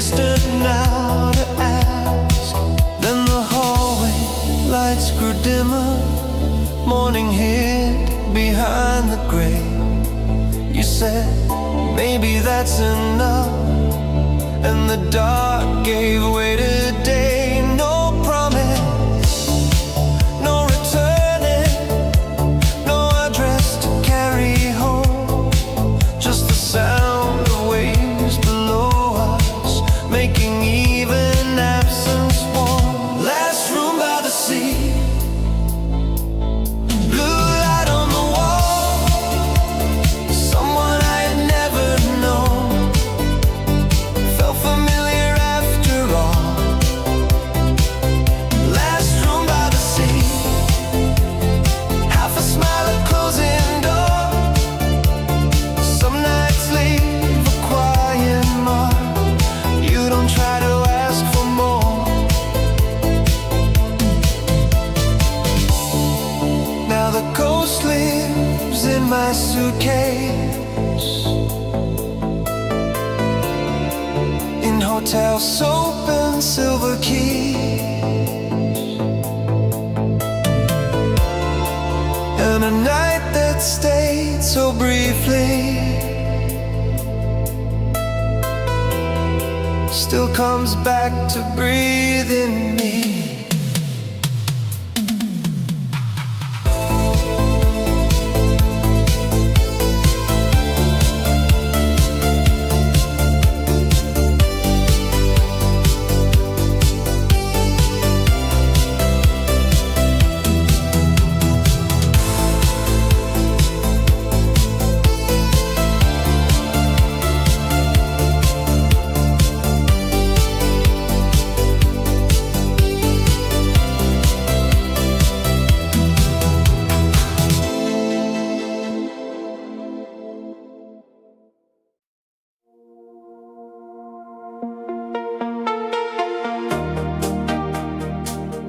distant now to ask. Then the hallway lights grew dimmer, morning hid behind the gray. You said, maybe that's enough, and the dark gave way to day. No promise, no returning, no address to carry home, just the sound of waves below us, making even absence warm. Last room by the sea, blue light on the wall, someone I had never known, felt familiar after all. Last room by the sea, half a smile, a closing door. Some nights leave a quiet mark, you don't try to ask for more. Now the ghost lives in my suitcase, in hotel soap and silver keys, and a night that stayed so briefly still comes back to breathe in me.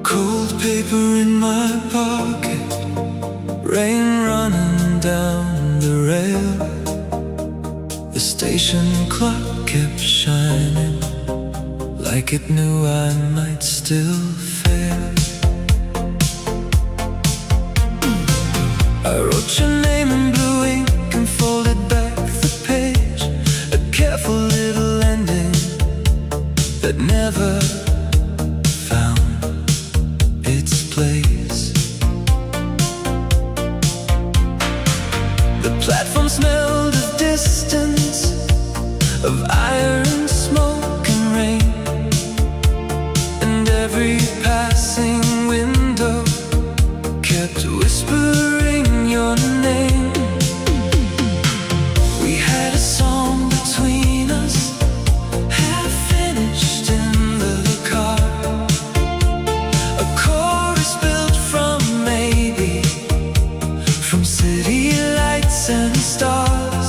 Cold paper in my pocket, rain running down the rail. The station clock kept shining, like it knew I might still fail. I wrote your name in blue ink and folded back the page, a careful little ending that never place. The platform smelled of distance, of iron, smoke and rain, and every passing window kept whispering your name. We had a song between us, half finished in the car, a chorus built from maybe, from city lights and stars.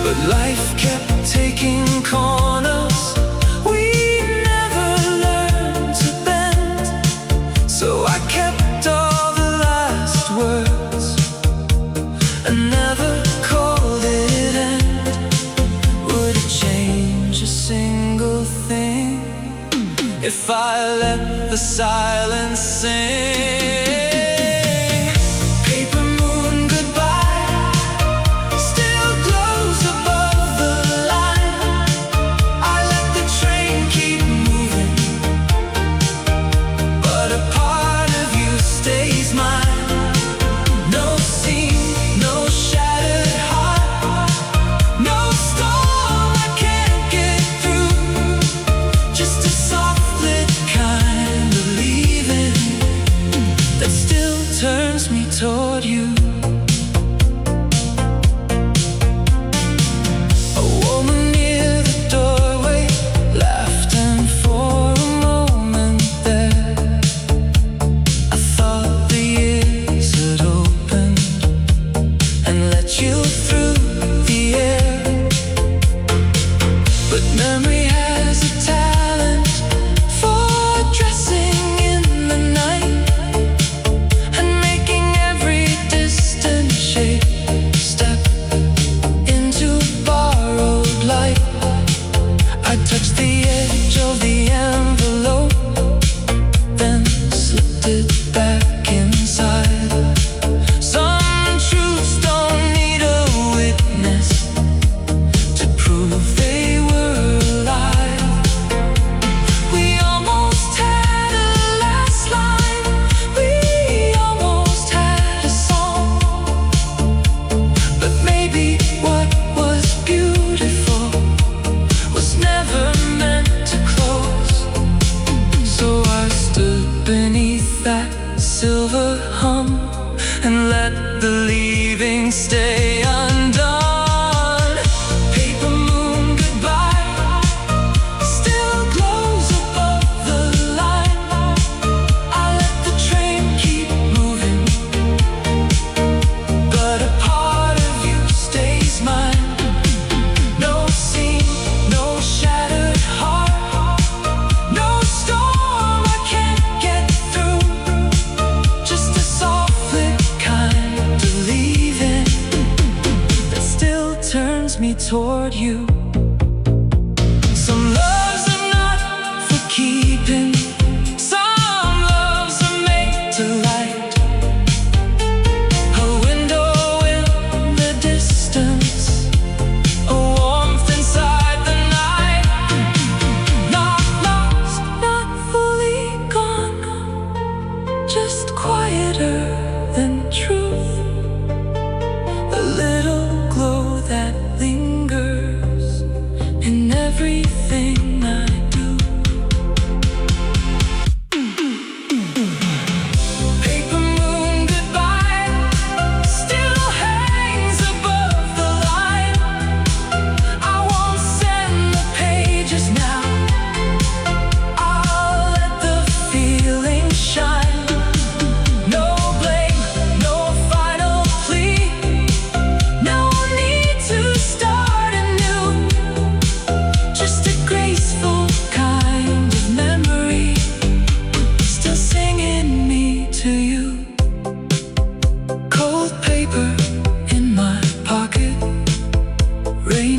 But life kept taking corners, we never learned to bend. So I kept all the last words and never called it end. Would it change a single thing if I let the silence sing? Paper moon goodbye still glows above the line. I let the train keep moving, but a part of you stays mine. No seam, no shattered heart, no storm I can't get through, just a soft lit kind of leaving that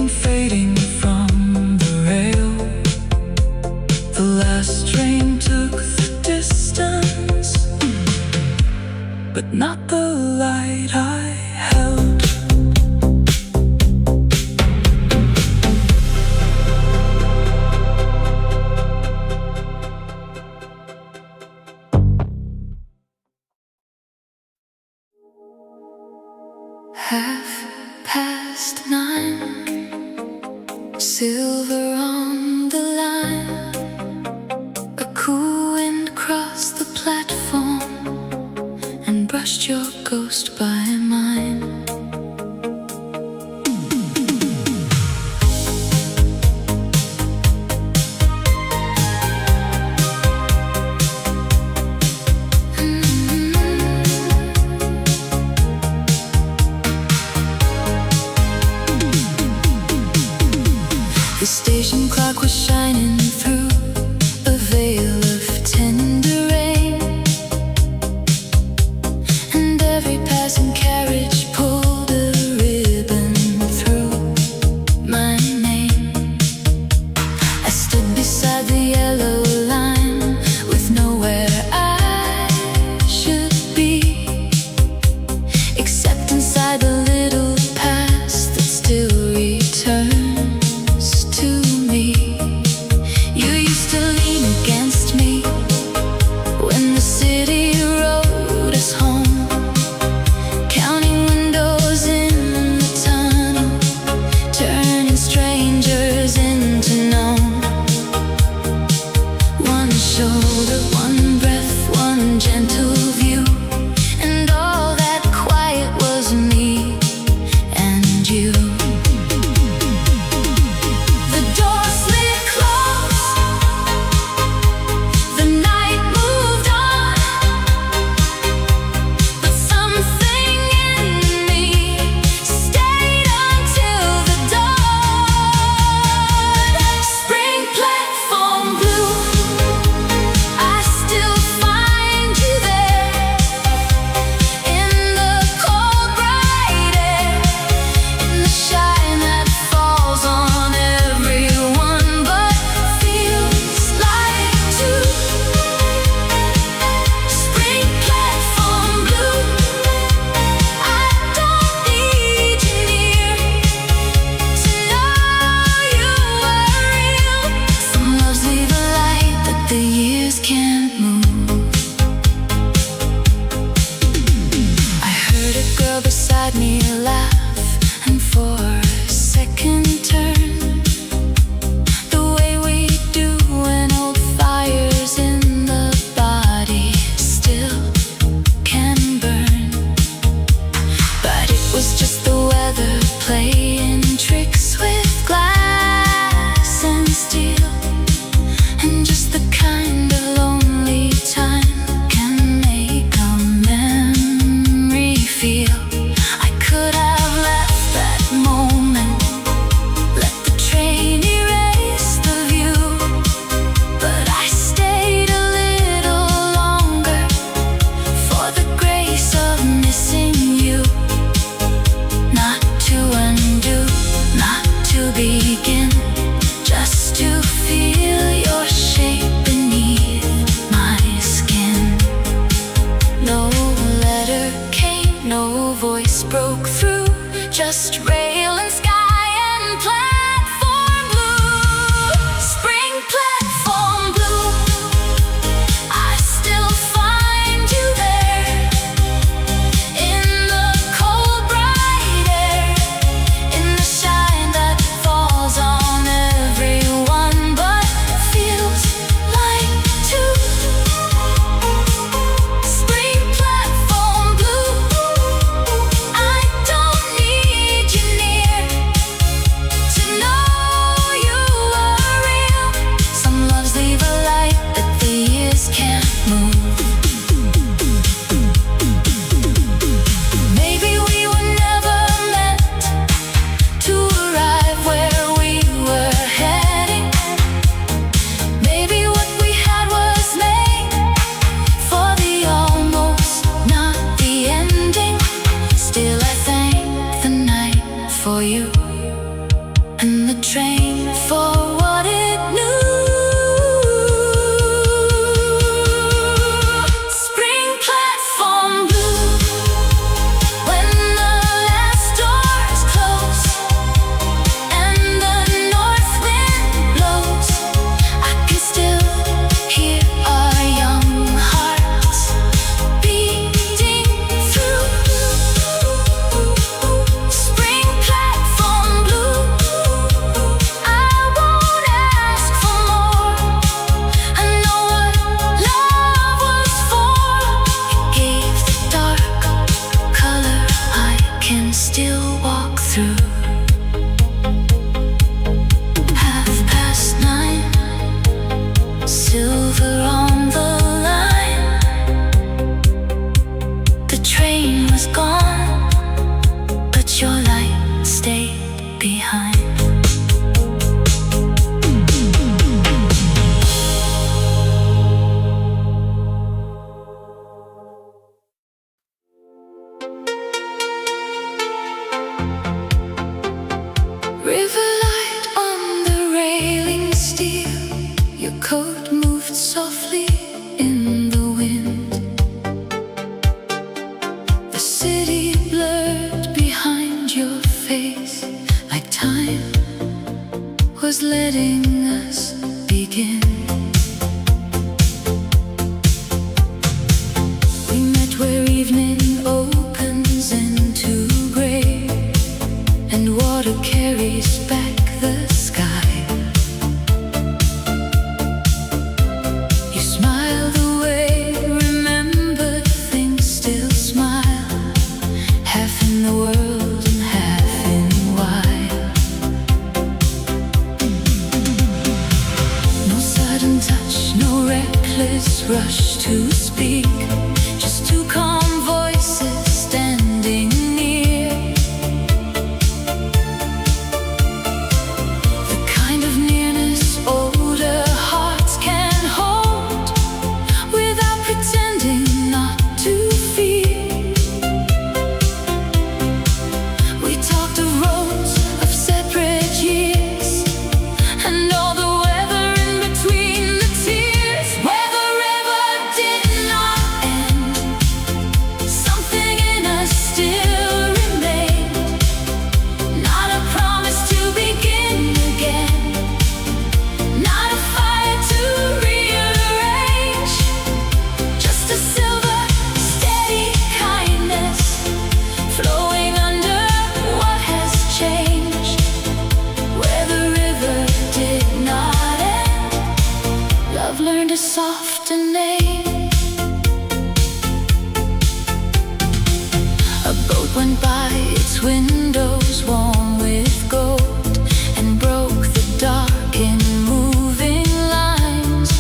fading from the rail. The last train took the distance, but not the light I held. (9), silver on the line. A cool wind crossed the platform and brushed your ghost by mine. The station clock was shining through a veil of tender rain, and every passing carriage pulled a ribbon through my name. I stood beside the yellow line with nowhere I should be, except inside the little past that still returns to me. and the train for what it knew. Spring platform blue, when the last doors close and the north wind blows, I can still hear our young hearts beating through. Spring platform blue, I won't ask for more. I know what love was for. It gave the dark color I can still walk through. 9:30, silver on the line. The train was gone, but your light stayed behind. River light on the railing steel, your coat moved softly in the wind. The city blurred behind your face, like time was letting us begin. We met where evening opens into gray, and water carries back the sky. You smile the way remembered things still smile, half in the world and half in wild. No sudden touch, no reckless rush to speak, just two calm voices standing near. The kind of nearness older hearts can hold without pretending not to fear. We talked of roads of separate years, and all the weather in between the tears. Where the river did not end, something in us still remained. Not a promise to begin again, not a fire to rearrange, just a silver, steady kindness flowing under what has changed. Where the river did not end, love learned a softer name. A boat went by, its windows warm with gold, and broke the dark in moving lines.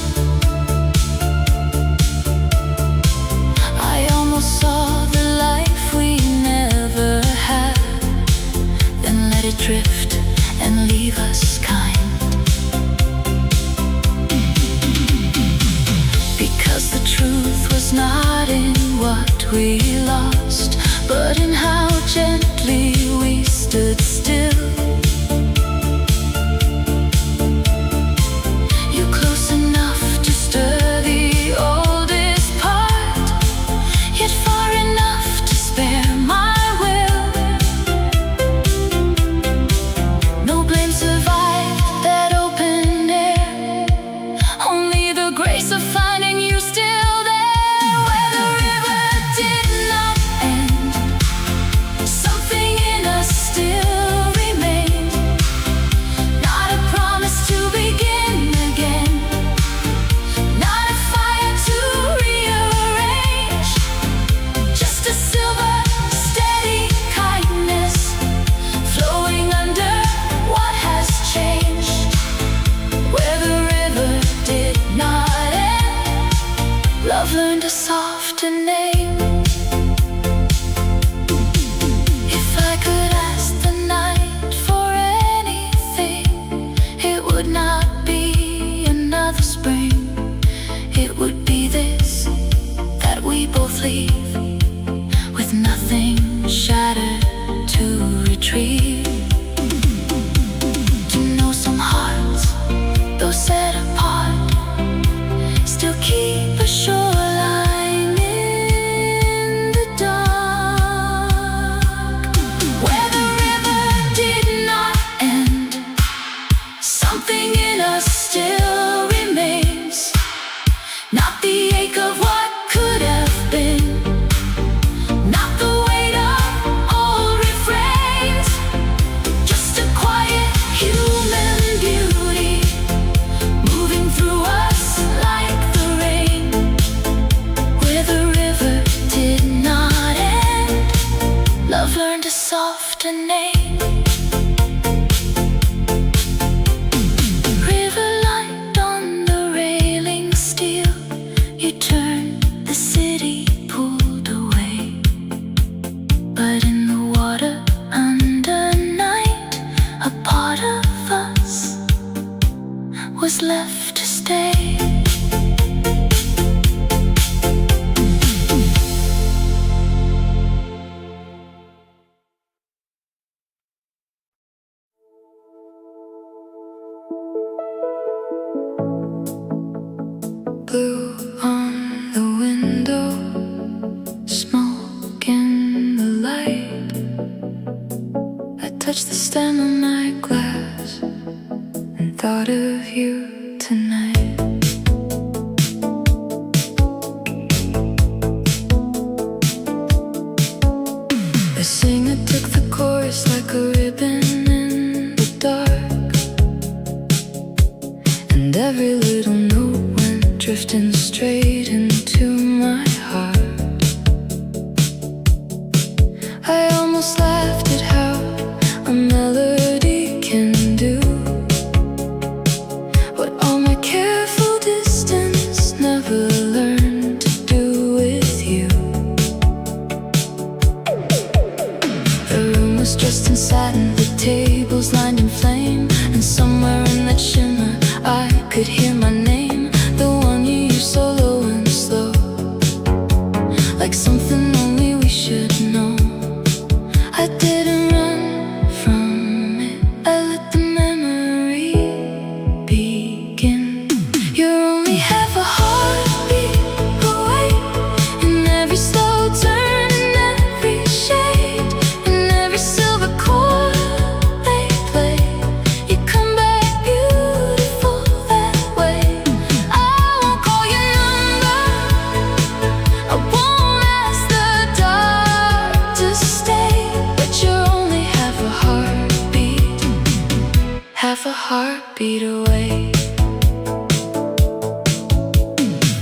I almost saw the life we never had, then let it drift and leave us kind. Because the truth was not in what we lost, but in how gently we stood still. You're close enough to stir the oldest part, yet far enough to spare my will. No blame survived that open air, only the grace of finding you still there. Where the river did not end, something in us still remained. Not a promise to begin again, not a fire to rearrange, just a silver, steady kindness flowing under what has changed. Where the river did not end, love learned a softer name. If I could ask the night for anything, it would not be another spring. It would be this, that we both leave with nothing shattered to retrieve. a name. River light on the railing steel. You turned, the city pulled away. But in the water under night, a part of us was left to stay. Blue on the window, smoke in the light. I touched the stem of my glass and thought of you tonight. The singer took the chorus like a ribbon in the dark, and every little note went drifting straight into my heart. I almost laughed at how a melody can do what all my careful distance never learned to do with you. The room was dressed in satin, the tables lined in flame, and somewhere in that shimmer I could hear my name, the one you used so low and slow, like something only we should know. I didn't run from it, I let the memory begin. You're only half a heartbeat away, in every slow turn, in every shade, in every silver chord they play. You come back beautiful that way. I won't call your number, I won't ask the dark to stay, but you're only half a heartbeat away.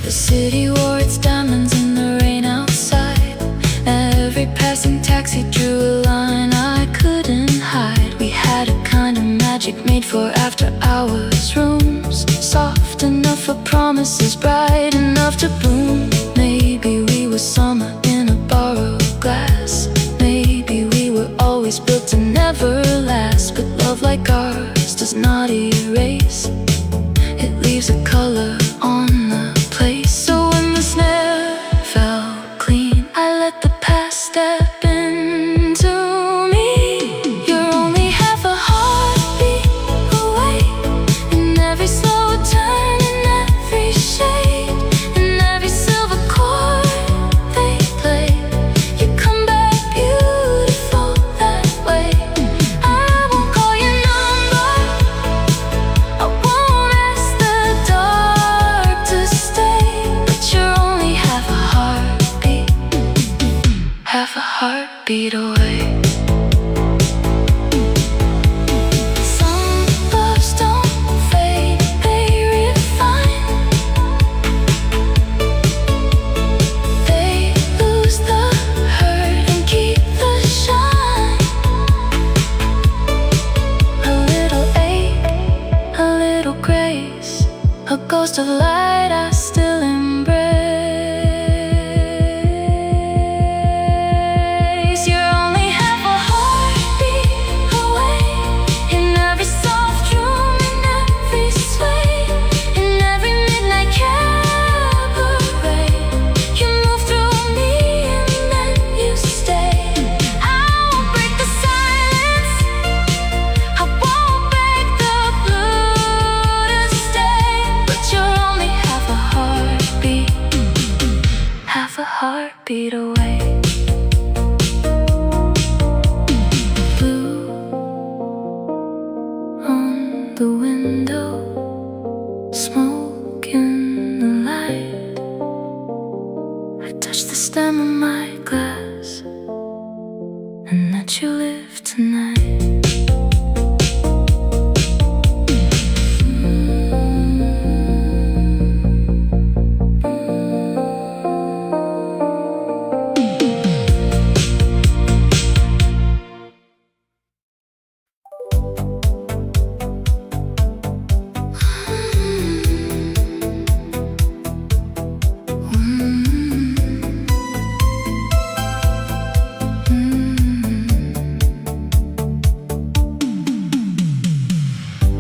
The city wore its diamonds in the rain outside. Every passing taxi drew a line I couldn't hide. We had a kind of magic made for after hours rooms, soft enough for promises, bright enough to bloom. Maybe we were summer in a borrowed glass. Maybe we were always built to never last. But love like ours does not erase, it leaves a color on the place. So when the snare fell clean, I let the past step into me. You're only half a heartbeat away, in every slow turn, in every shade, in every silver chord they play. You come back beautiful that way. I won't call your number, I won't ask the dark to stay, but you're only half a heartbeat away. Some loves don't fade, they refine. They lose the hurt and keep the shine. A little ache, a little grace, a ghost of light I still embrace. You're only half a heartbeat away, in every soft room, in every sway, in every midnight cabaret. You move through me and then you stay. I won't break the silence, I won't beg the blue to stay, but you're only half a heartbeat away. Blue on the window, smoke in the light. I touched the stem of my glass and let you live tonight.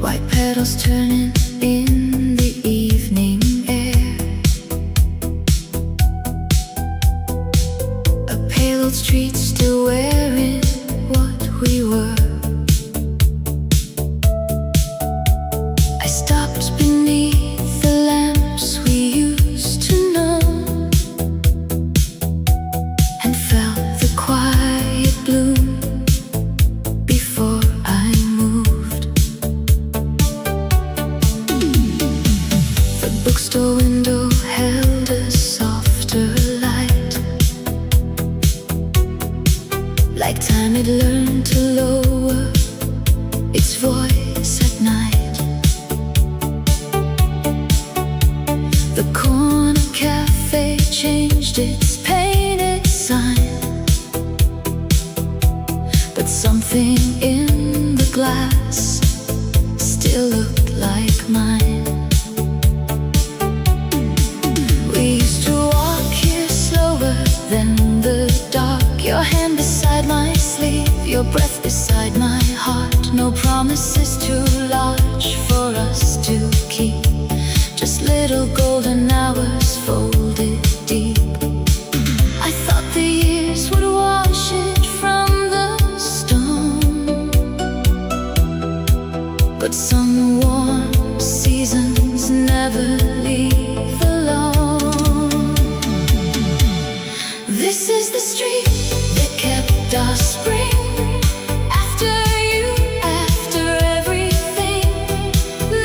White petals turning in the evening air. A pale old street still wearing what we were. I stopped beneath the lamps we used to know and felt the quiet bloom before I moved. The bookstore window held a softer light, like time had learned to lower its voice at night. The corner cafe changed its painted sign, but something in the glass still looked like mine. We used to walk here slower than the dark. Your hand beside my sleeve, your breath beside my heart. No promises too large for us to keep, just little golden hours folded deep. I thought the years would wash it from the stone, but some warm seasons never leave alone. This is the street that kept our spring. After you, after everything.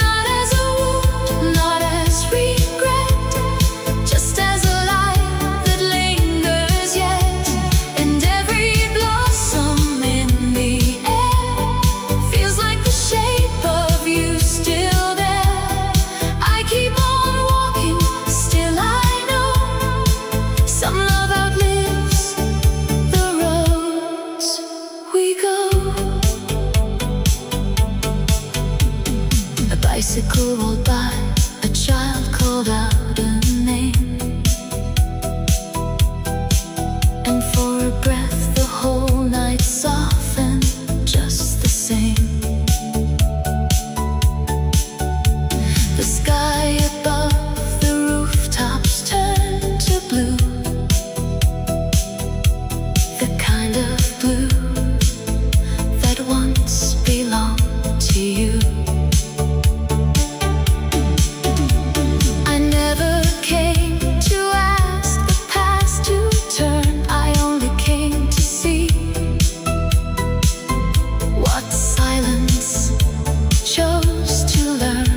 Not as a wound, not as regret, just as a light that lingers yet. And every blossom in the air feels like the shape of you still there. I keep on walking, still I know some love outlives the roads we go. A bicycle rolled by, a child called out a name, and for a breath the whole night softened just the same. The sky above the rooftops turned to blue, the kind of blue that once belonged to you. I never came to ask the past to turn, I only came to see what silence chose to learn.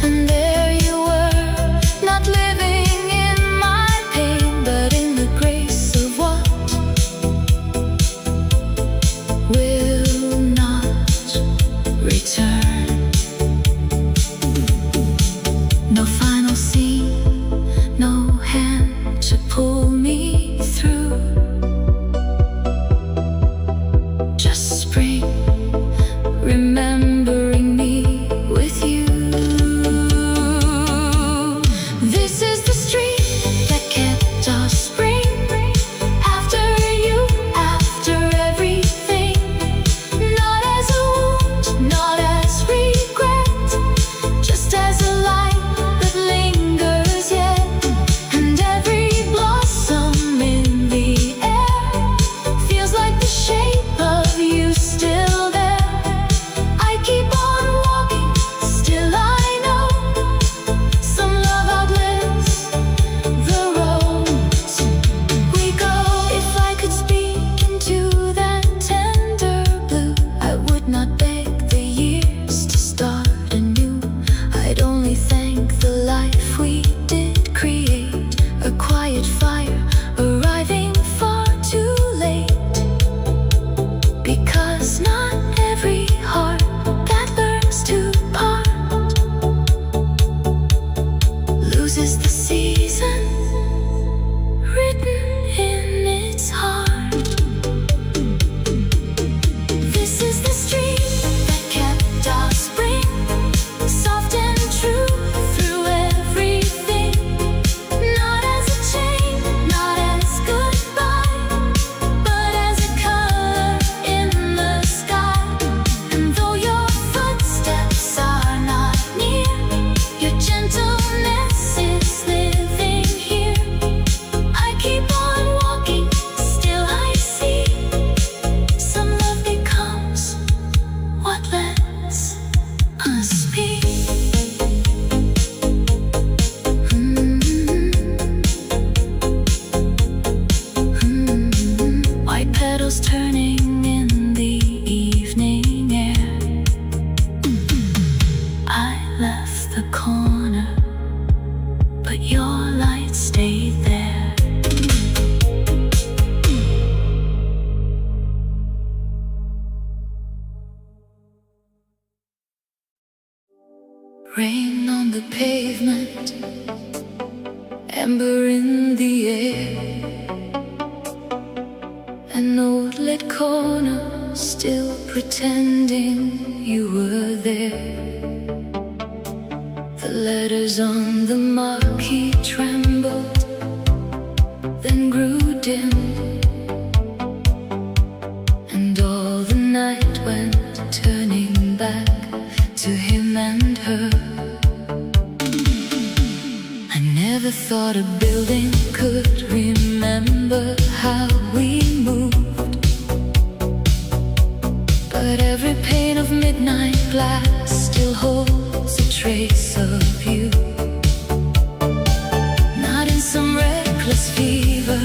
And there you were, not living in my pain, but in the grace of what will not return. No final scene, no hand to pull me through, just spring remembering me with you. This is the street that kept our spring. After you, after everything. Not as a wound, not as regret, just as a light that lingers yet. And every blossom in the air feels like the shape of you still there. I keep on walking, still I know some love outlives the roads we go. If I could speak into that tender blue, I would not beg the years to start anew. I'd only thank the life we did create, a quiet fire arriving far too late. Because not every heart that learns to part loses the season written in its heart. This is the street Rain on the pavement, amber in the air, an old lit corner still pretending you were there. The letters on the marquee trembled, then grew dim, and all the night went turning back to him and her. I never thought a building could remember how we moved, but every pane of midnight glass still holds a trace of you. Not in some reckless fever,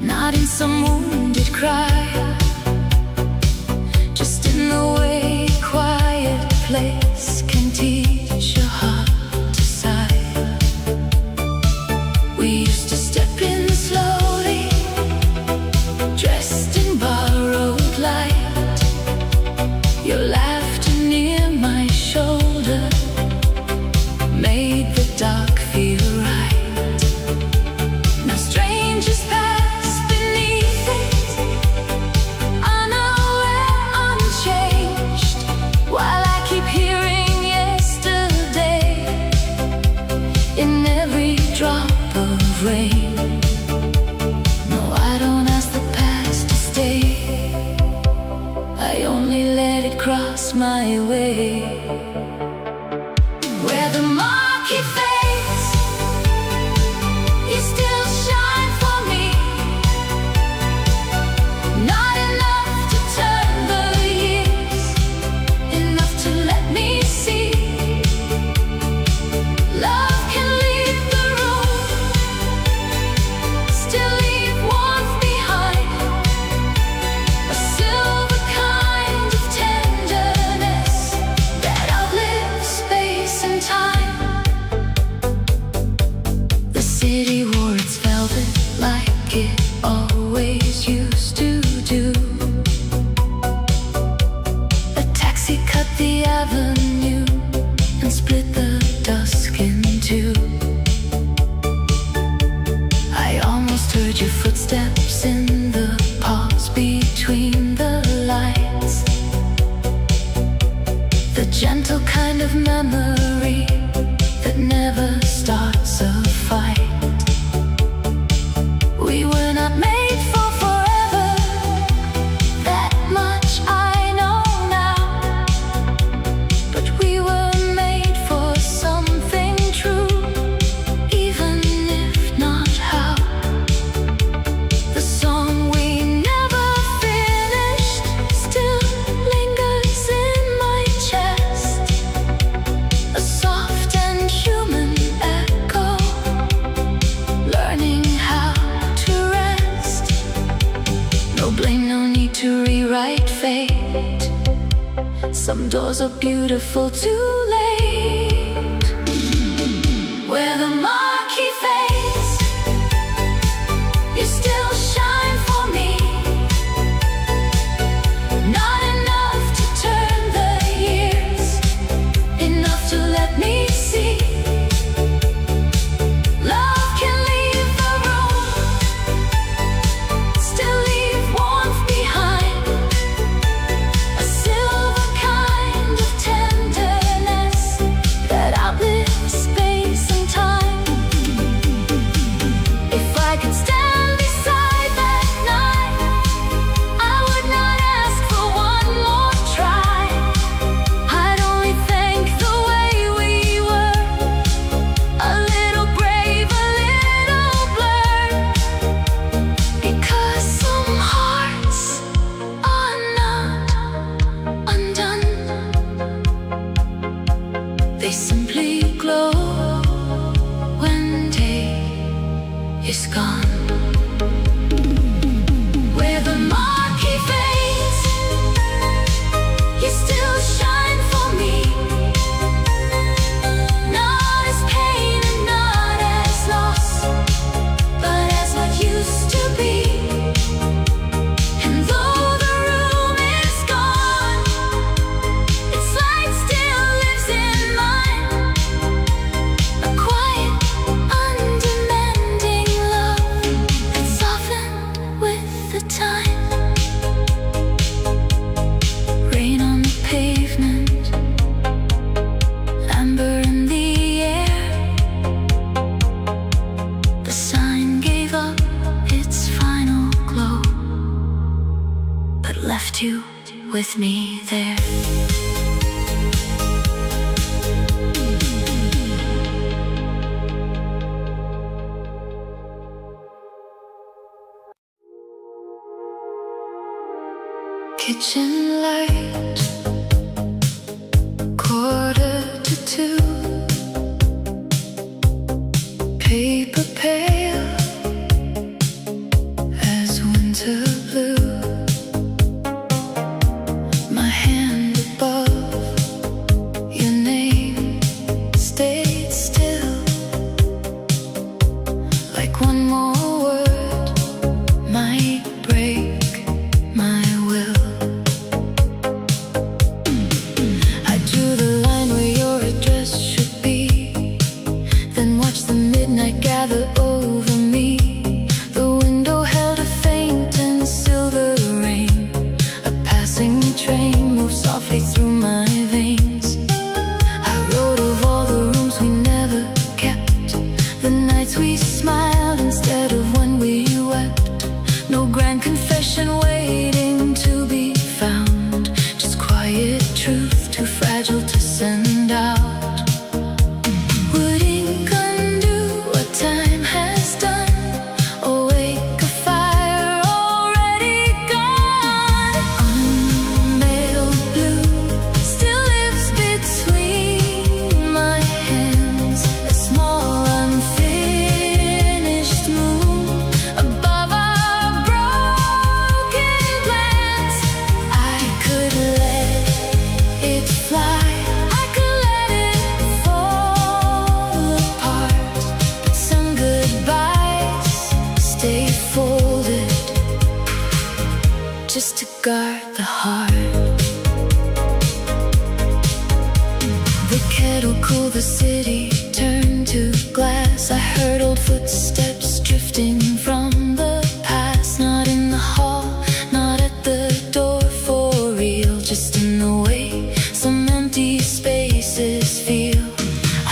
not in some wounded cry, just in the way a quiet place can teach your heart to sigh. We used to step in slowly, dressed in borrowed light, your laughter near my shoulder made the dark feel right. Now strangers pass beneath it, unaware, unchanged, while I keep hearing yesterday in every drop of rain. No, I don't ask the past to stay, I only let it cross my way. Where the marquee fades, you still shine for me. Not enough to turn the years, enough to let me see. Love can leave the room, still leave warmth behind, a silver kind of tenderness that outlives space and time. The city wore its velvet like it always used to do. A taxi cut the avenue and split the dusk in two. I almost heard your footsteps in the pause between the lights, the gentle kind of memory that never starts a fight. We were not made for forever, that much I know now, but we were made for something true, even if not how. The song we never finished still lingers in my chest, a soft and human echo, learning how to rest. No blame, no need to rewrite fate. Some doors are beautiful too late. Where the marquee fades, you still shine for me. Not enough to turn the years, enough to let me see. Love can leave the room, still leave warmth behind, a silver kind of tenderness that outlives space and time. If I could stand beside that night, I would not ask for one more try. I'd only thank the way we were, a little brave, a little blurred, because some hearts are not undone, they simply glow when day is gone. Where the marquee fades, you still shine for me. Not as pain and not as loss, but as what used to be. And though the room is gone, its light still lives in with me there. Kitchen light, 1:45. Paper pale as winter blue. My hand above your name stayed still, like one more word might break my will. I drew the line where your address should be, then watched the midnight gather over me. The window held a faint and silver rain. A passing train moved softly through my veins. I wrote of all the rooms we never kept, the nights we smiled instead of when we wept. No grand confession waiting to be found, just quiet truth too fragile to send out. Would ink undo what time has done, or wake a fire already gone? Unmailed blue still lives between my hands, a small unfinished moon above our broken plans. I could let it fly, I could let it fall apart, but some goodbyes stay folded, just to guard the heart. The kettle cooled, the city turned to glass. I heard old footsteps drifting from the past. Not in the hall, not at the door for real, just in the way some empty spaces feel.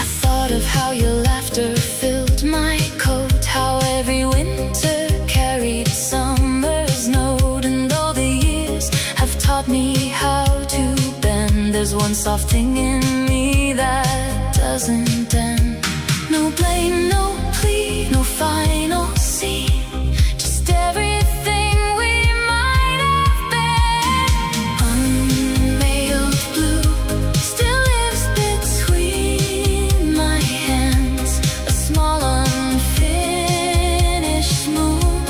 I thought of how your laughter filled my coat, how every winter carried summer's note. And though the years have taught me how to bend, there's one soft thing in me that doesn't end. No blame, no plea, no final scene, just everything we might have been. Unmailed blue still lives between my hands, a small unfinished moon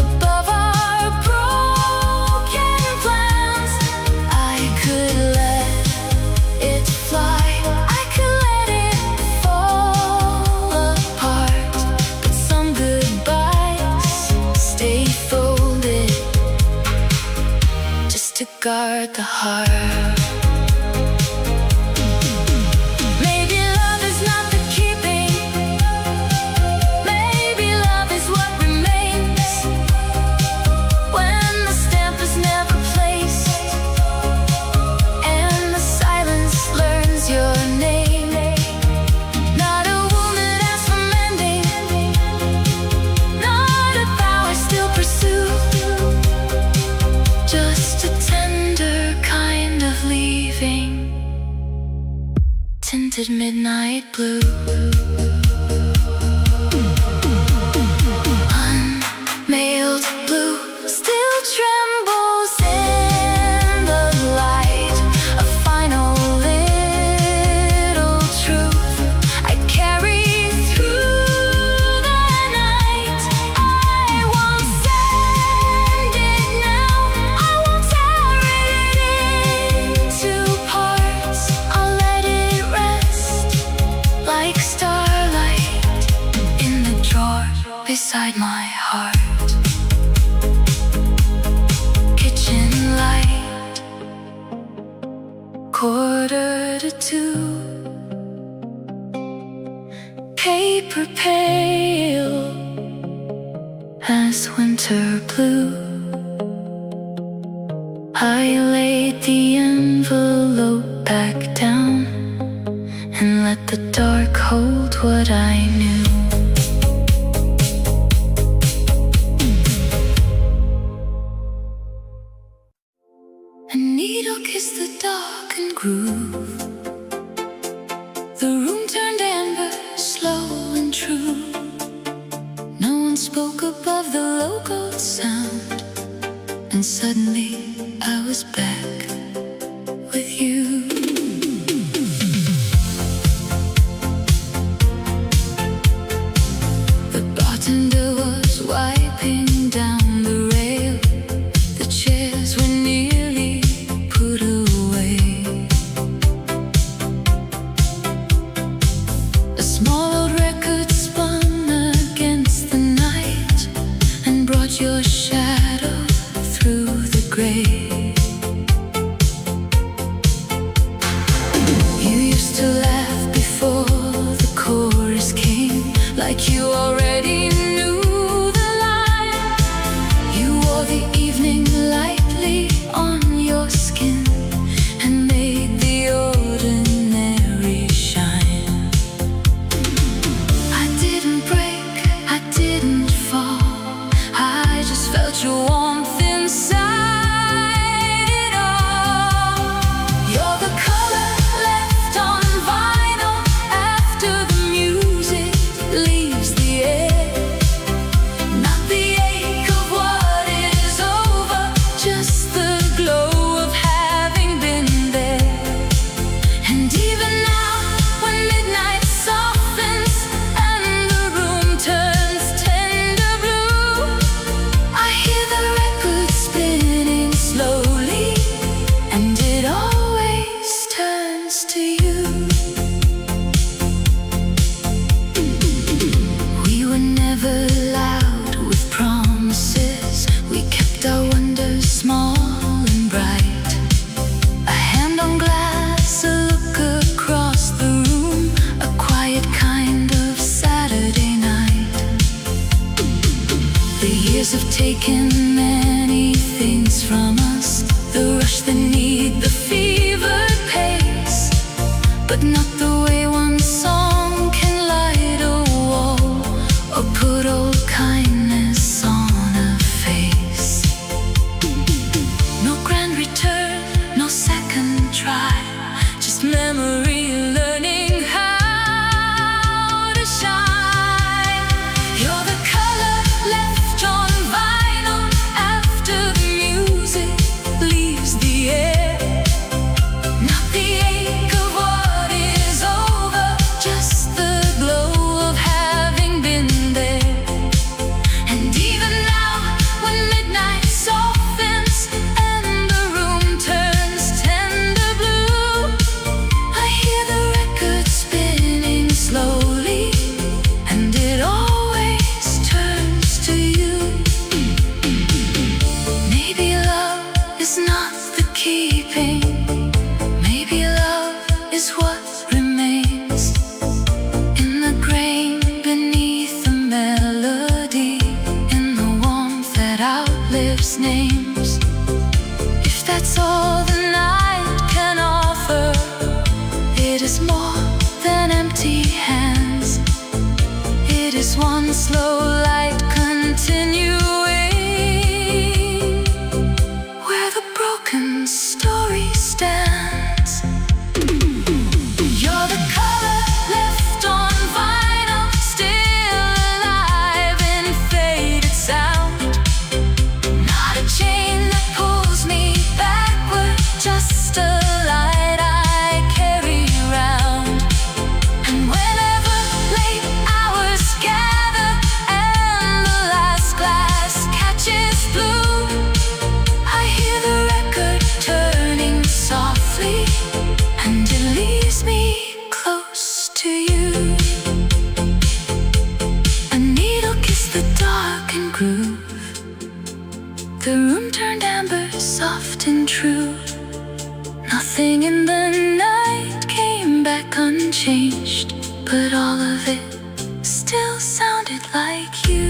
above our broken plans. I could let it fly, I could let it fall apart, but some goodbyes stay folded, just to guard the heart. Maybe love is not the keeping, maybe love is what remains when the stamp is never placed and the silence learns your name. Not a woman asks for mending, not a vow I still pursue, just a tender kind of leaving, tinted midnight blue. Unmailed blue still trembles in the light, a final little truth I carry through the night. I won't send it now, I won't tear it into parts. I'll let it rest like starlight in the drawer beside my heart. Kitchen light, 1:45. Paper pale as winter blue. I laid the envelope back down and let the dark hold what I knew. And needle kissed the dark and groove. The room turned amber, slow and true. No one spoke above the local sound, and suddenly I was back with you. The bartender was wiping down the rail. The chairs were nearly put away. A small old record spun against the night and brought your shadow through the gray. You used to laugh before the chorus came, like you already knew the line. You wore the evening lightly on your skin and made the ordinary shine. I didn't break, I didn't fall, I just felt your warmth inside it all. You're the color left on vinyl after the music leaves the air. Not the ache of what is over, just the glow of having been there. And even now, when midnight softens and the room turns tender blue, I hear the record spinning slowly, and it always turns to you. We were never loud with promises. We kept our wonders small and bright. A hand on glass, a look across the room, a quiet kind of Saturday night. The years have taken many things from us, the rush, the need, the fevered pace, but not the way one song can light a wall or put old kindness on a face. No grand return, no second try, just memory learning how to shine. You're the color left on vinyl after the music leaves the air. Not the ache of what is over, just the glow of having been there. And even now, when midnight softens and the room turns tender blue, I hear the record spinning slowly, and it always turns to you. Maybe love is not the keeping, maybe love is what remains in the grain beneath the melody, in the warmth that outlives names. If that's all the night can offer, it is more than empty hands. It is one slow light continuing where the broken story stands. You're the color left on vinyl, still alive in faded sound. Not a chain that pulls me backward, just a light I carry around. And whenever late hours gather and the last glass catches blue, I hear the record turning softly, and it leaves me close to you. A needle kissed the dark and groove. The room turned amber, soft and true. Nothing in the night came back unchanged, but all of it still sounded like you.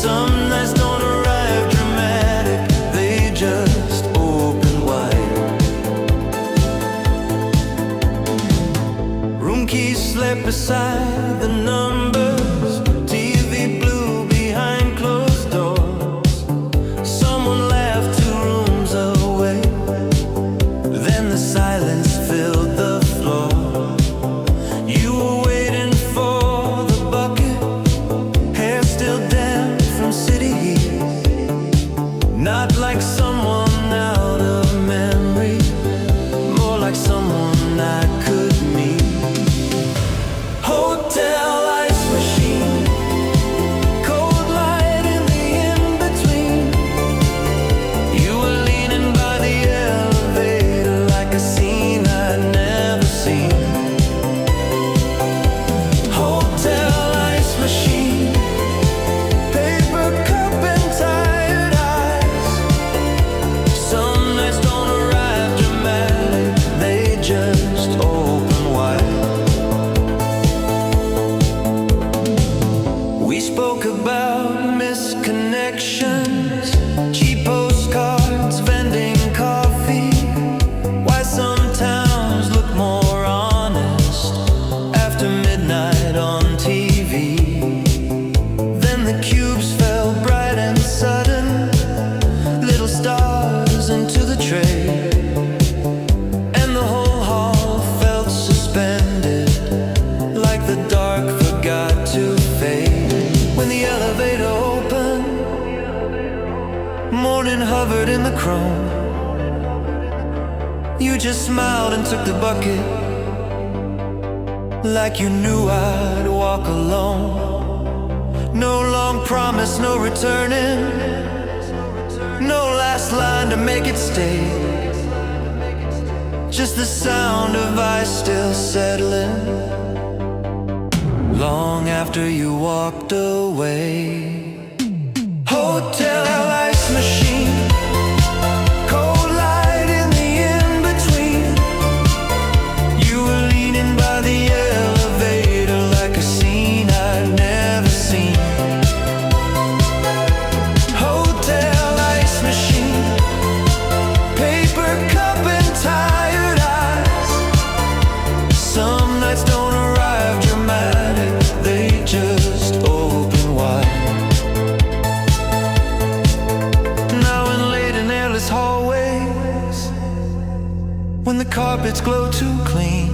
Some nights don't arrive dramatic, they just open wide. Room keys slept beside the numbers, TV blue behind closed doors. Someone laughed 2 rooms away, then the silence filled the floor. You were waiting for the bucket, hair still damp from city heat. Not like someone out of memory, more like someone I could meet. Hotel ice machine, cold light in the in-between. You were leaning by the elevator like a scene I'd never seen. Hotel ice machine, paper cup and tired eyes. Some nights don't arrive dramatic, they just open wide. We spoke about misconnections, cheap postcards, vending coffee. Why some towns look more honest after midnight on TV. Then the cubes fell bright and sudden, little stars into the tray. And the whole hall felt suspended, like the dark forgot to fade. When the elevator opened, morning hovered in the chrome. You just smiled and took the bucket, like you knew I'd walk alone. No long promise, no returning, no last line to make it stay. Just the sound of ice still settling, long after you walked away. Hotel ice machine, cold light in the in-between. You were leaning by the elevator like a scene I'd never seen. Hotel ice machine, paper cup and tired eyes. Some nights don't arrive dramatic, they just open wide. Now in late and airless hallways, when the carpets glow too clean,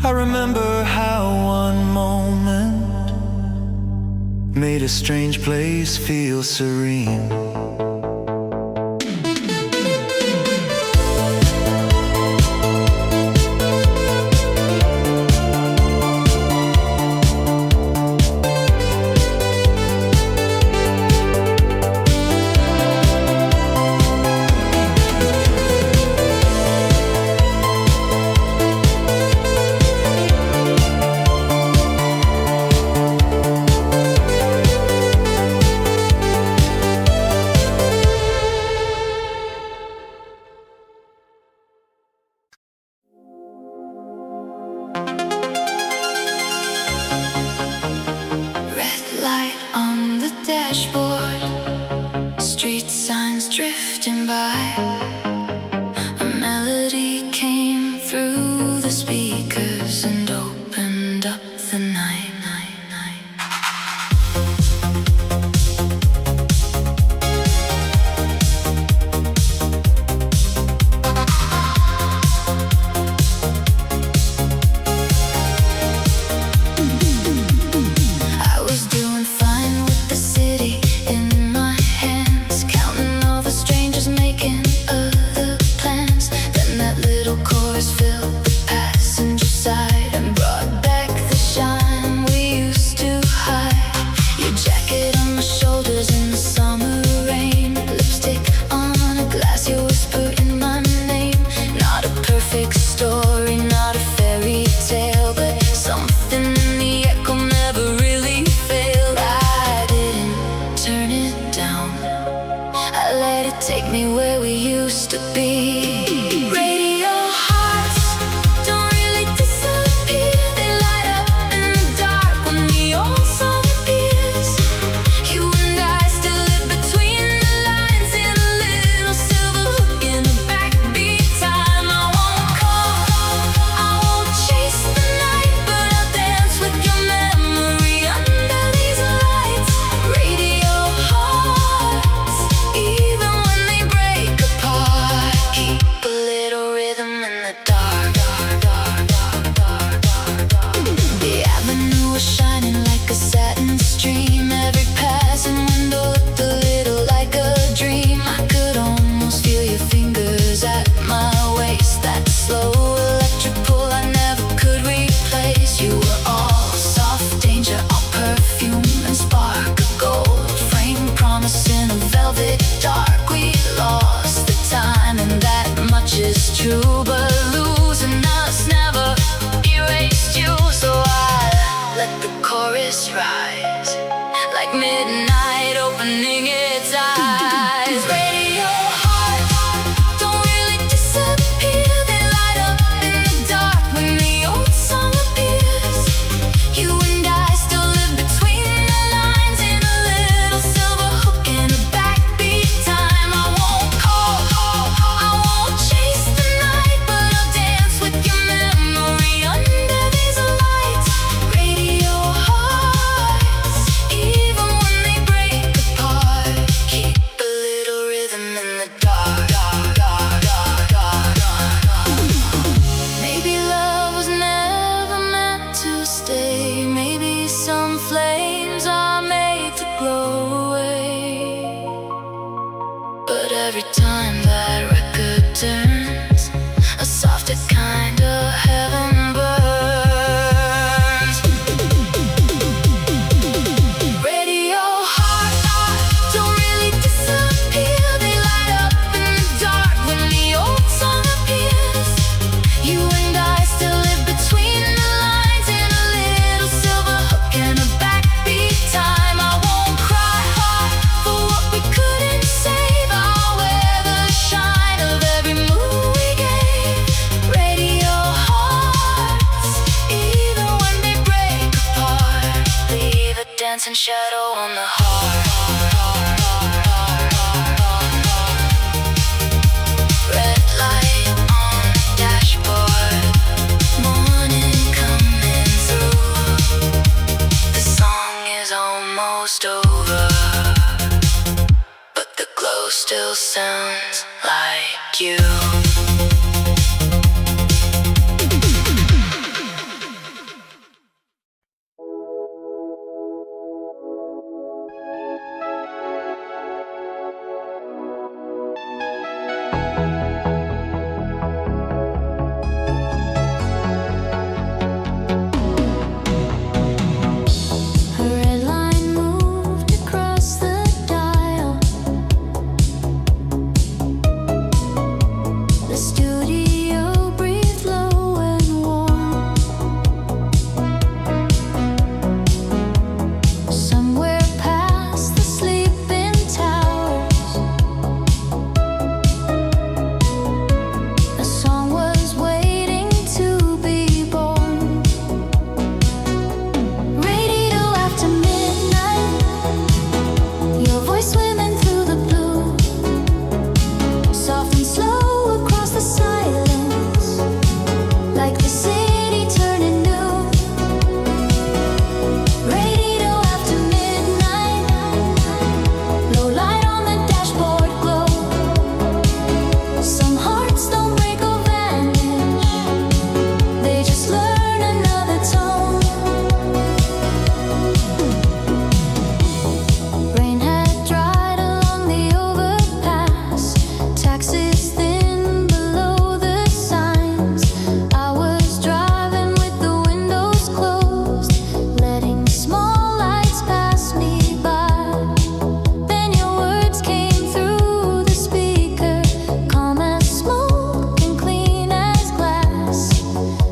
I remember how one moment made a strange place feel serene. Red light on the dashboard, street signs drifting by. A melody came through the speakers and opened up the night. I was doing fine with the city in my hands, counting all the strangers making other plans. Then that little chorus filled the passenger side and brought back the shine we used to hide. Your jacket on my shoulders in the summer rain, lipstick on a glass, you whisper in my name. Not a perfect story, not a fairy tale, but something in the echo never really failed. I didn't turn it down, I let it take me where we used to be. Radio hearts don't really disappear, they light up in the dark when the old song appears. like midnight opening its eyes. Radio heart, don't really disappear. They light up in the dark when the old song appears. You and I still live between the lines in a little silver hook and a backbeat time. I won't call, I won't chase the night, but I'll dance with your memory under these lights. Radio hearts, even when they break apart, keep a little rhythm in the dark. Maybe love was never meant to stay. Maybe some flames are made to glow away. But every time that record turns, a softer kind of heaven burns. Radio heart, don't really disappear. They light up in the dark when the old song appears. You and I still live between the lines in a little silver hook and a backbeat time. I won't cry for what we couldn't save. I'll wear the shine of every move we gave. Radio hearts, even when they break apart, leave a dancing shadow on the heart. Red light on the dashboard, morning coming through. The song is almost over, but the glow still sounds like you. A red line moved across the dial. The studio breathed low and warm. Somewhere past the sleeping towers, a song was waiting to be born. Radio after midnight, your voice swimming through the blue, soft and slow across the silence, like the city turning new. Radio after midnight, low light on the dashboard glow. Some hearts don't break or vanish, they just learn another tone. Rain had dried along the overpass, taxis thin below the signs. I was driving with the windows closed, letting small lights pass me by. Then your words came through the speaker, calm as smoke and clean as glass.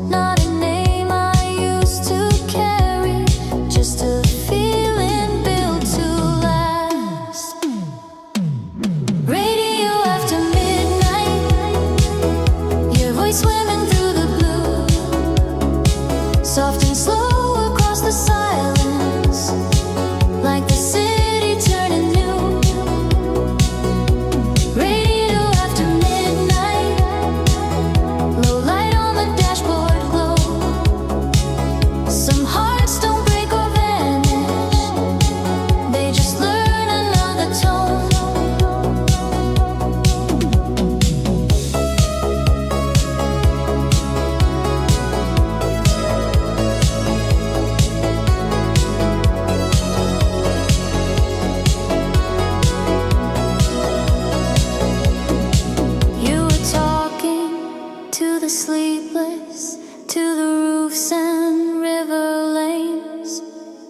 Not a name I used to carry, just a feeling built to last. Radio after midnight, your voice swimming through the blue, soft and slow across the silence, like the city turning new. Radio after midnight, low light on the dashboard glow. Some hearts don't break or vanish, they just learn another tone. You were talking to the sleepless, to the roofs and river lanes,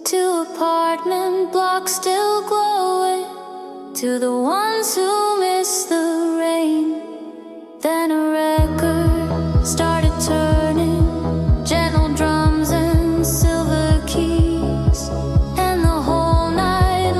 to apartment blocks still glowing, to the ones who miss the rain. Then a record started turning, gentle drums and silver keys, and the whole night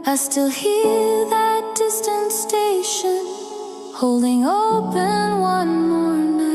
I still hear that distant station holding open one more night.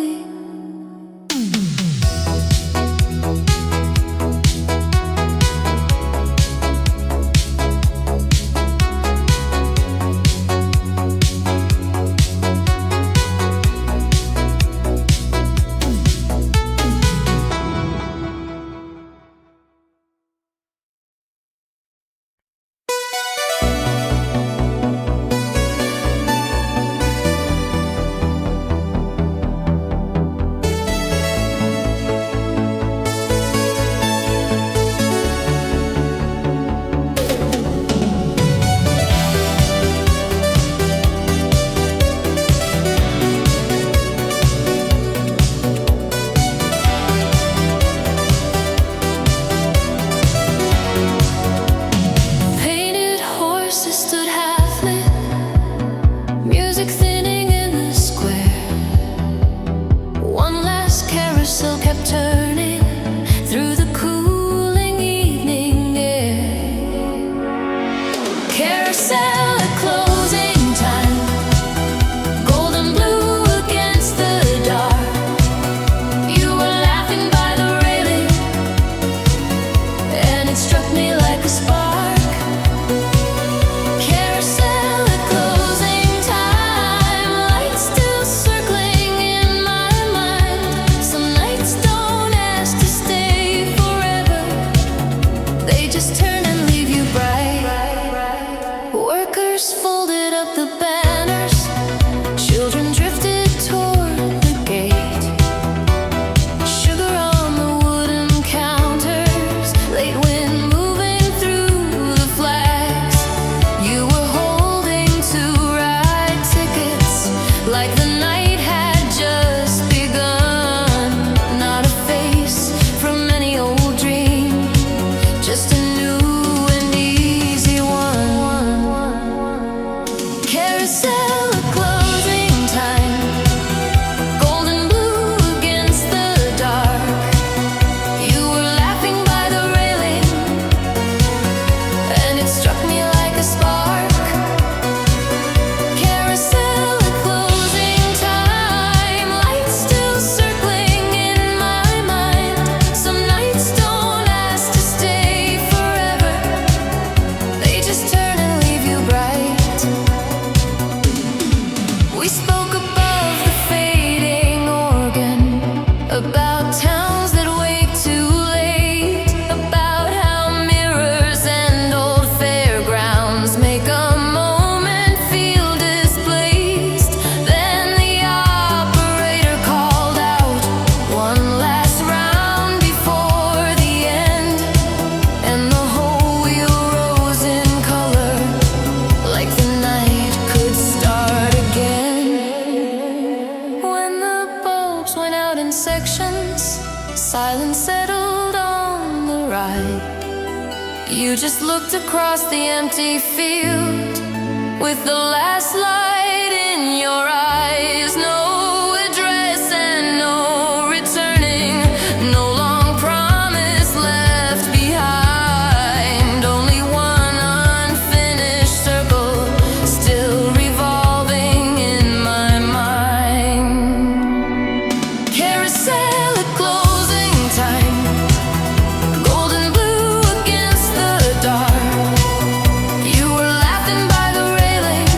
Silence settled on the ride. You just looked across the empty field with the last light in your eyes. No address and no returning. No long promise left behind. Only one unfinished circle still revolving in my mind. Carousel at closing time. Golden blue against the dark. You were laughing by the railing,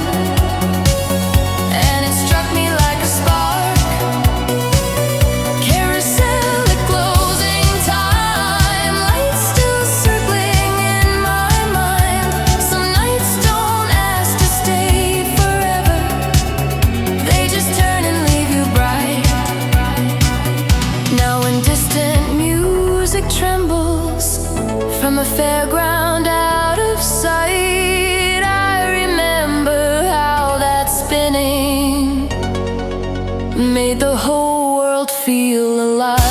and it struck me like a spark. Carousel at closing time. Lights still circling in my mind. Some nights don't ask to stay forever. They just turn and leave you bright. Now when distant music trembles from a fairground out of sight, I remember how that spinning made the whole world feel alive.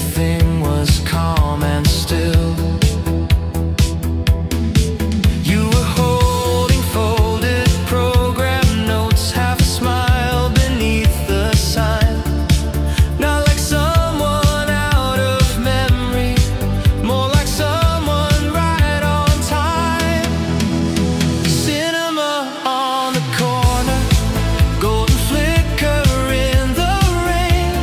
everything was calm and still. You were holding folded program notes, half a smile beneath the sign. Not like someone out of memory, more like someone right on time. Cinema on the corner, golden flicker in the rain.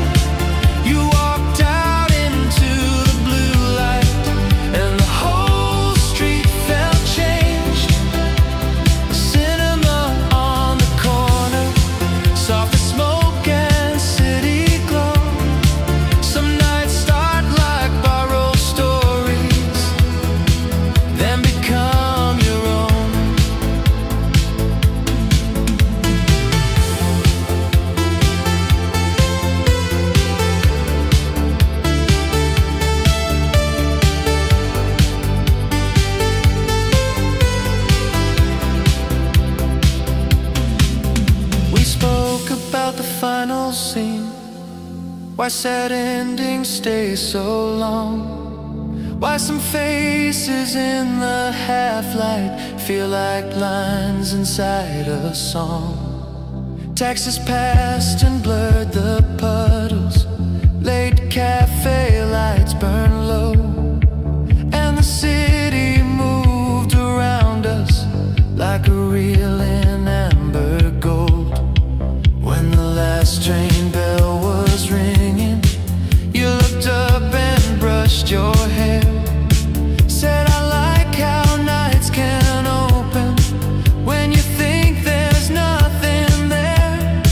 You walked out into the blue light, and the whole street felt changed. Cinema on the corner, soft as smoke and city glow. Some nights start like borrowed stories, then become your own. We spoke about the final scene, why sad endings stay so long, why some faces in the half-light feel like lines inside a song. Taxis passed and blurred the puddles, late cafe lights burn low, and the city moved around us like a reel in amber gold. When the last train bell was ringing, you looked up and brushed your hair. Said, I like how nights can open when you think there's nothing there.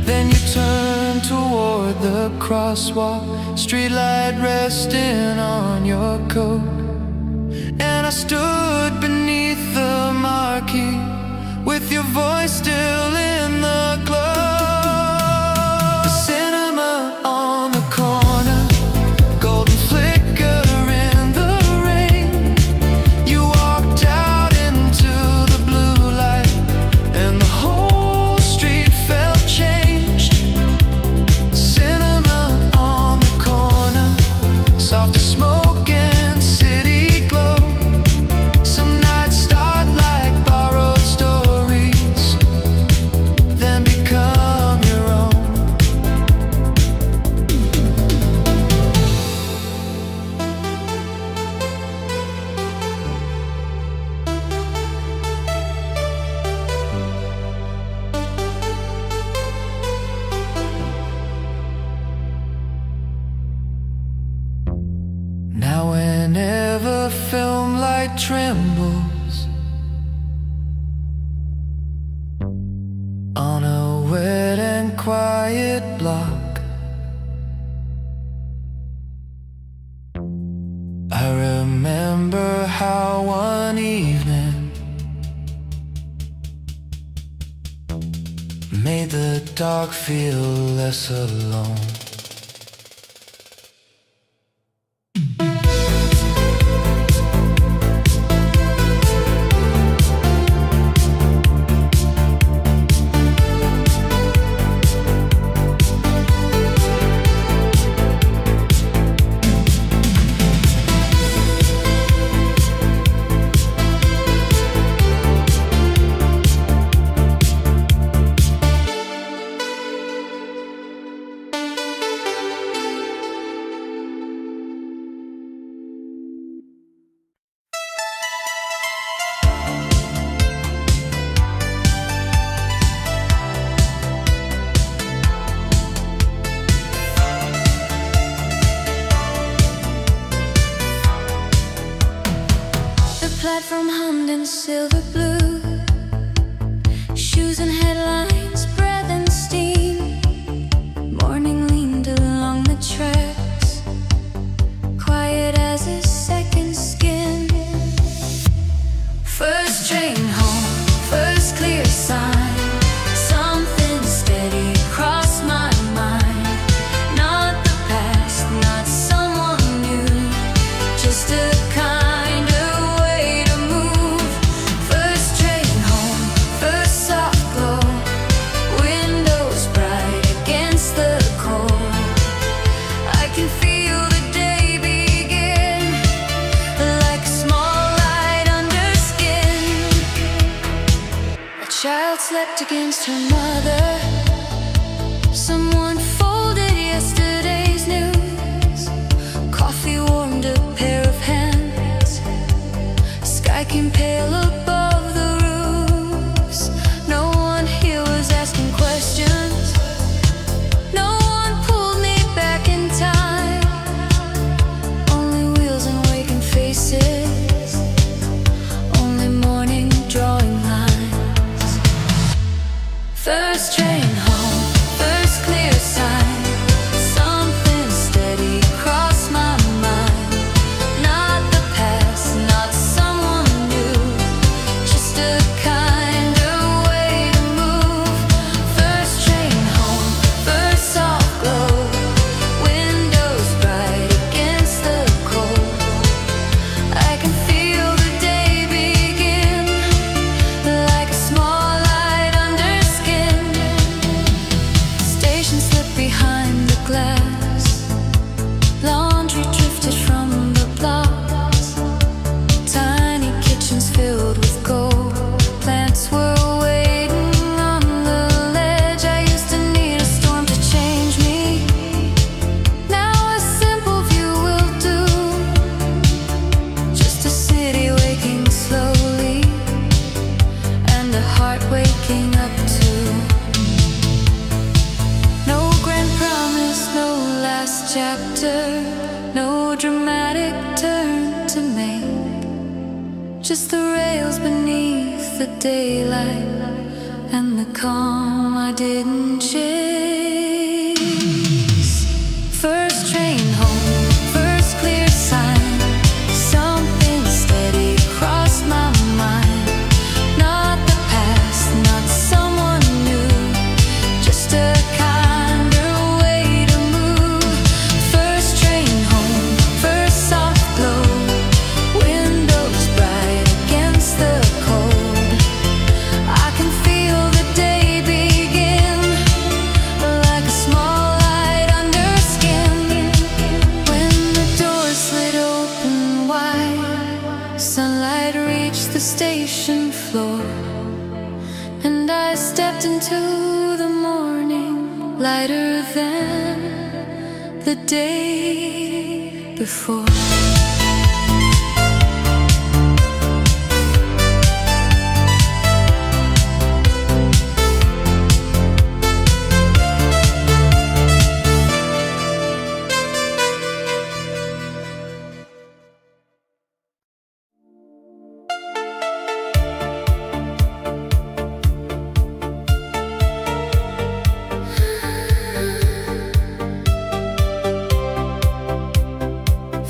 Then you turned toward the crosswalk, streetlight resting on your coat. And I stood beneath the marquee with your voice still in the glow. The cinema on the corner, golden flicker in the rain. You walked out into the blue light, and the whole street felt changed. Cinema on the corner, soft as smoke and city glow. Some nights start like borrowed stories, then become your own. Now whenever film light trembles on a wet and quiet block, I remember how one evening made the dark feel less alone. Platform hummed in silver blue, shoes and headlines, breath and steam. Morning leaned along the tracks, quiet as a second skin. First train home, first clear sign, something steady crossed my mind. Not the past, not someone new, just a kind of way to move. First train home, first soft glow, against her mother. Someone folded yesterday's news. Coffee warmed a pair of hands. Sky came pale above the roofs. No one here was asking questions. No one pulled me back in time. Only wheels and waking faces. Only morning drawing lines. First train home, first clear sign. Something steady crossed my mind. Not the past, not someone new. Just a kinder way to move. First train home, first soft glow. Windows bright against the cold. I can feel the day begin. Like a small light under skin. Station slipped behind the glass. Laundry drifted from the blocks. Tiny kitchens filled with gold. Plants were waiting on the ledge. I used to need a storm to change me. Now a simple view will do. Just a city waking slowly. And a heart waking up too. No grand promise, no last chapter. No dramatic turn to make. Just the rails beneath the daylight. And the calm I didn't chase. First train home, first clear sign. Something steady crossed my mind. Not the past, not someone new. Just a kinder way to move. First train home, first soft glow. Windows bright against the cold. I can feel the day begin. Like a small light under skin. When the door slid open wide, sunlight reached the station floor. And I stepped into the morning, lighter than the day before.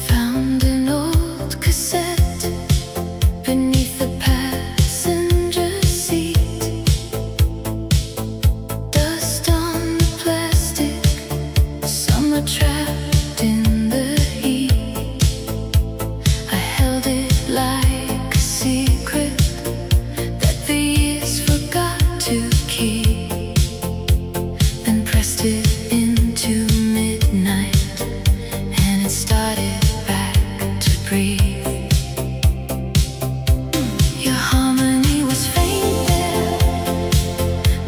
Found an old cassette beneath the passenger seat. Dust on the plastic, summer trapped in the heat. I held it like a secret that the years forgot to keep. Then pressed it into midnight, and it started back to breathe. Your harmony was faint there,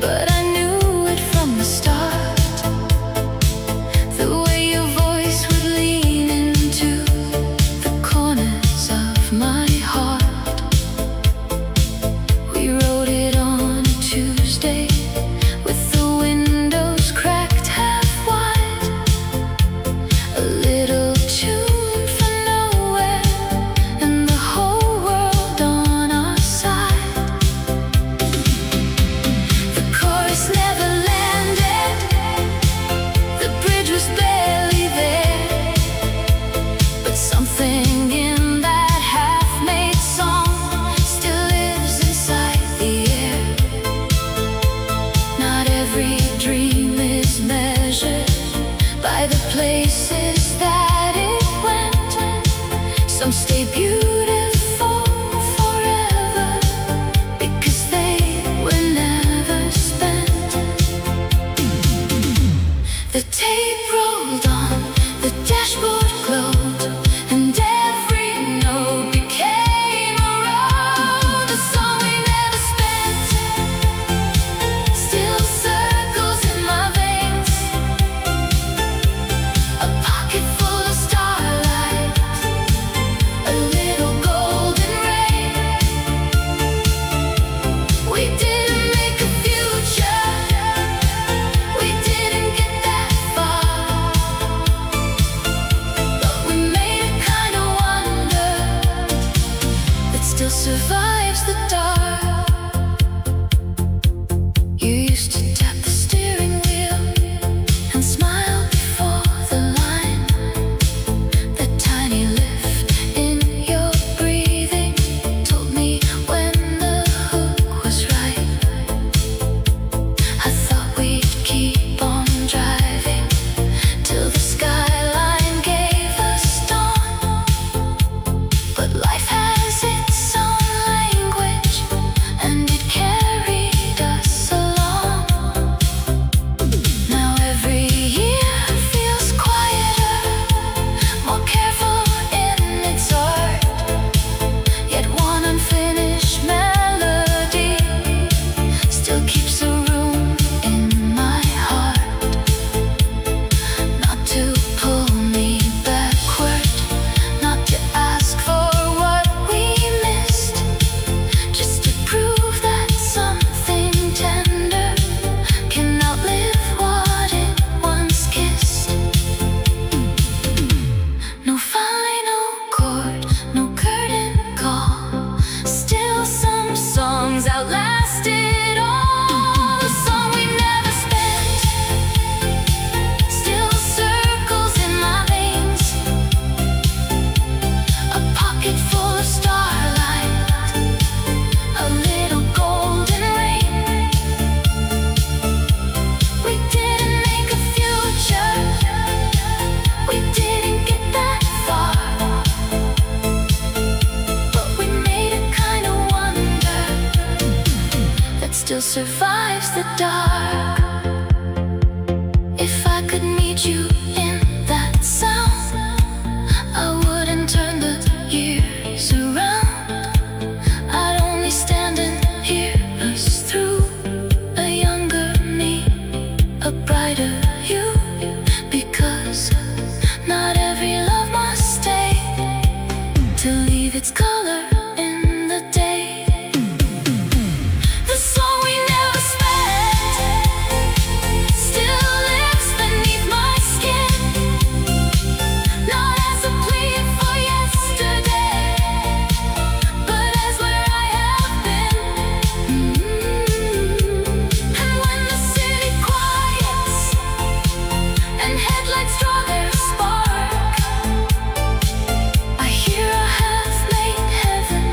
but I knew it from the start. The way your voice would lean into the corners of my heart. We wrote it on a Tuesday with the windows cracked half wide. A little too still survives the dark. If I could meet you in that sound, I wouldn't turn the years around. I'd only stand and hear us through. A younger me, a brighter you. Because not every love must stay to leave its color in the day. The song we never spent still lives beneath my skin, not as a plea for yesterday, but as where I have been. And when the city quiets and headlights draw their spark, I hear a half-made heaven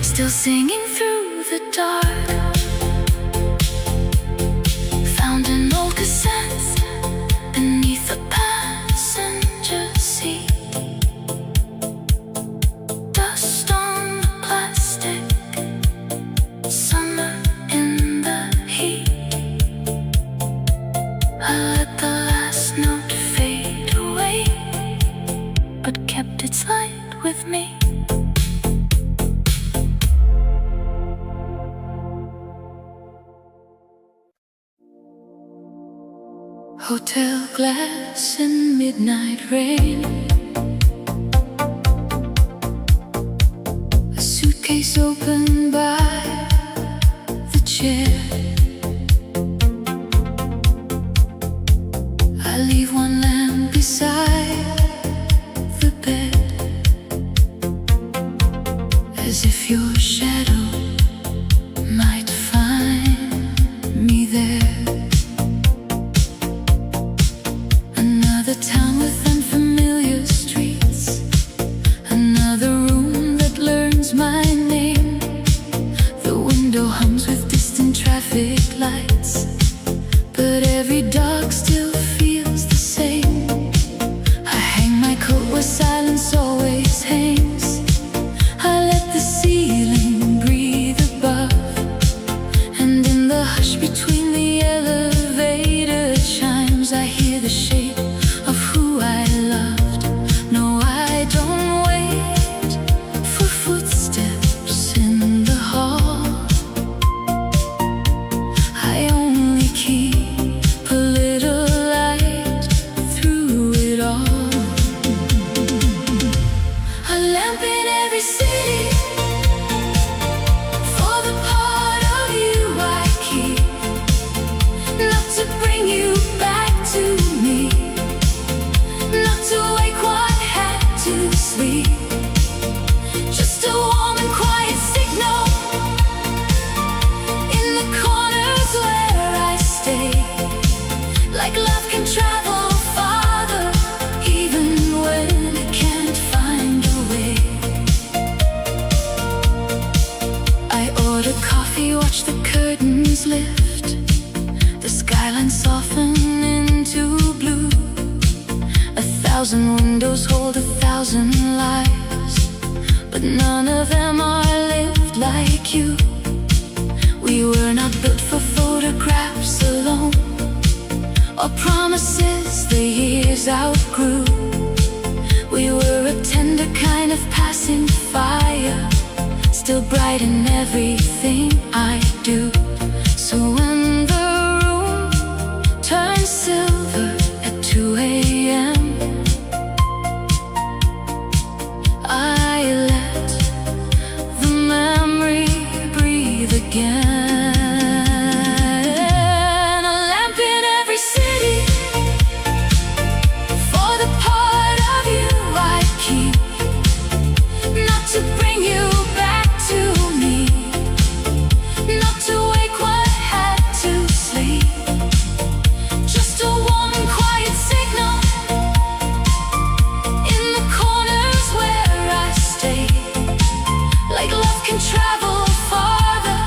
still singing through the dark. Found an old cassette beneath the passenger seat. Dust on the plastic, summer in the heat. I let the last note fade away, but kept its light with me. Hotel glass and midnight rain, a suitcase open by the chair. I leave one lamp beside the bed, as if your shadow might find me there. Another town with unfamiliar streets, another room that learns my name. The window hums with distant traffic lights, but every dark still feels the same. I hang my coat where silence always hangs. I let the ceiling breathe above, and in the hush between the elevator chimes, I hear the shape of who I loved. No, I don't wait for footsteps in the hall. I only keep a little light through it all. A lamp in every city for the part of you I keep, not to bring you back to me, not to wake what had to sleep. Just a warm and quiet signal in the corners where I stay. Like love can travel farther, even when it can't find a way. I order coffee, watch the curtains lift, the skyline soften into blue. 1,000 windows hold 1,000 lives, but none of them are lived like you. We were not built for photographs alone, or promises the years outgrew. We were a tender kind of passing fire, still bright in everything I do. So when the room turns silver at 2 a.m., I let the memory breathe again. A lamp in every city for the part of you I keep, not to bring you back to me, not to wake what had to sleep. Just a warm and quiet signal in the corners where I stay. Like love can travel farther,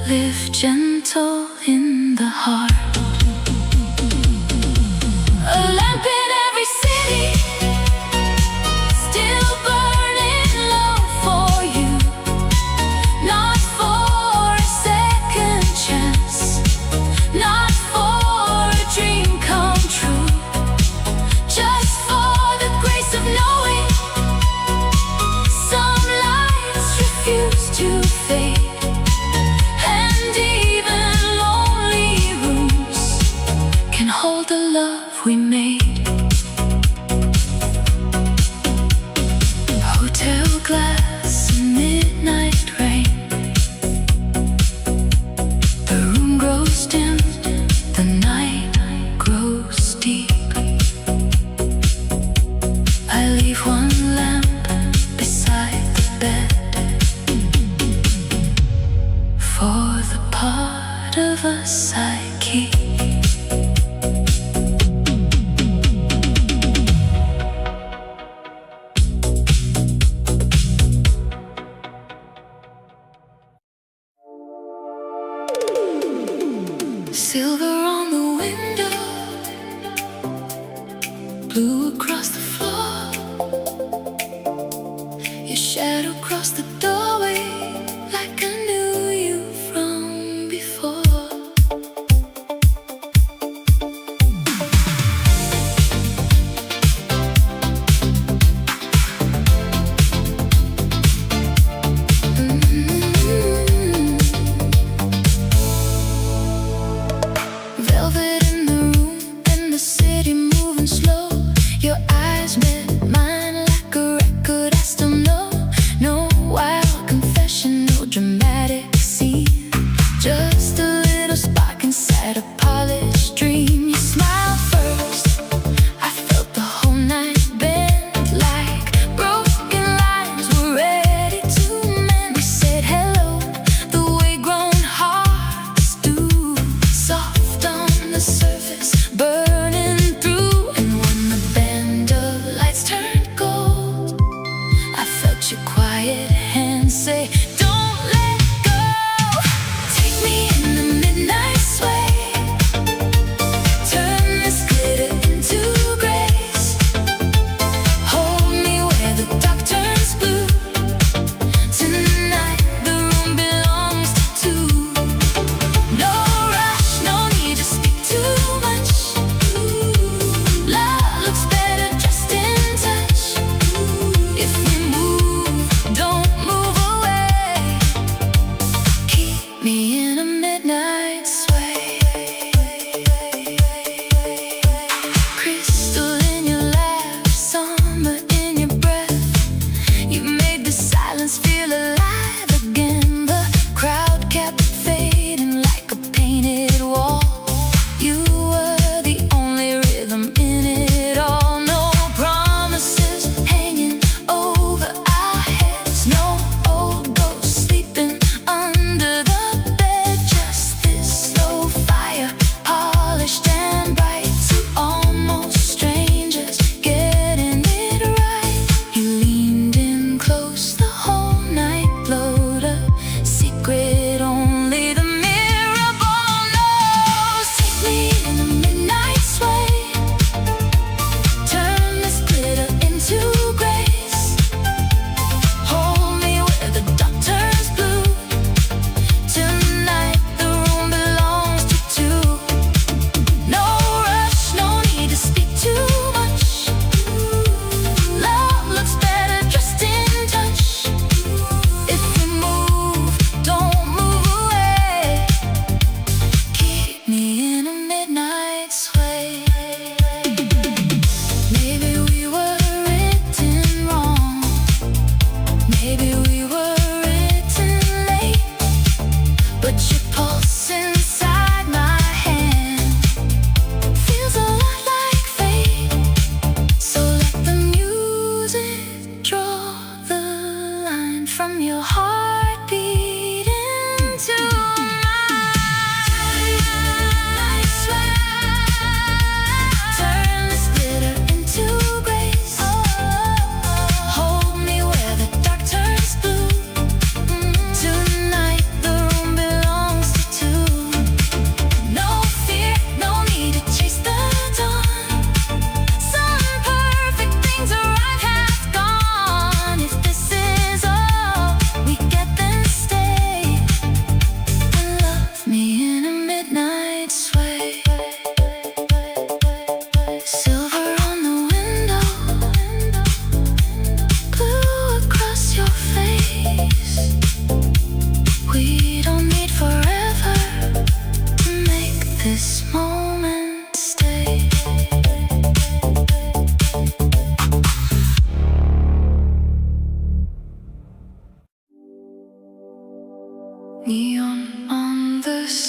live gentle in the heart. A lamp in every city, still burning low for you. Not for a second chance, not for a dream come true, just for the grace of knowing some lights refuse to fade. And even lonely rooms can hold the love we made. Hotel glass and midnight rain. The room grows dim, the night grows deep. I leave one lamp beside the bed for the part of us I keep. Silver on the window, blue across the floor. Your shadow crossed the doorway like I knew you from before. Velvet in the room and the city moving slow. Your eyes met mine like a record I still know. No wild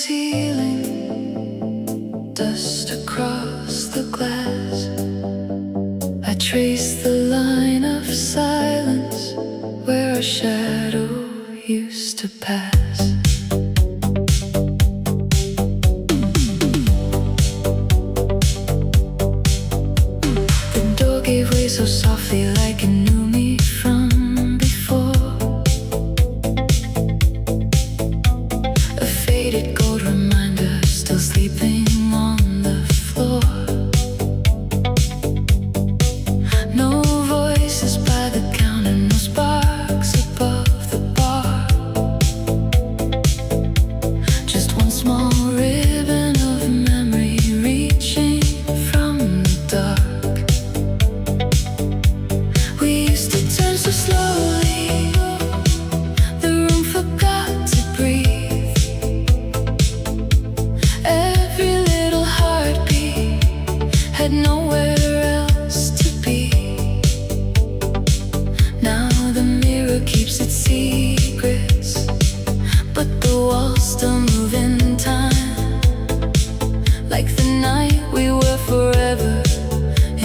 ceiling, dust across the glass. I trace the line of silence where a shadow used to pass. The door gave way so softly, like it knew me from before. A faded gold reminder, still sleeping on the floor. No voices by the counter, no sparks above the bar. Just one small ribbon of memory reaching from the dark. We used to turn so slowly, the room forgot to breathe. Every little heartbeat had nowhere else to be. Now the mirror keeps its secrets, but the walls still move in time. Like the night we were forever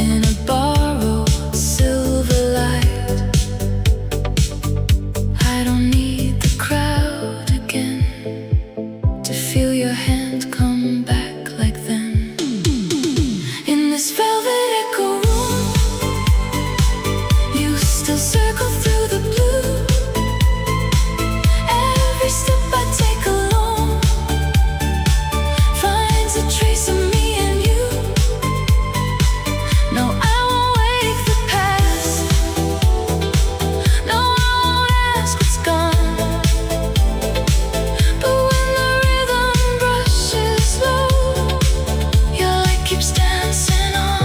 in a borrowed silver light. I don't need the crowd again to feel your hand come back like then. In this velvet echo room, you still circle through the blue. Every step I take alone finds a trace of me and you. No, I won't wake the past. No, I won't ask what's gone. But when the rhythm brushes low, your light keeps dancing on.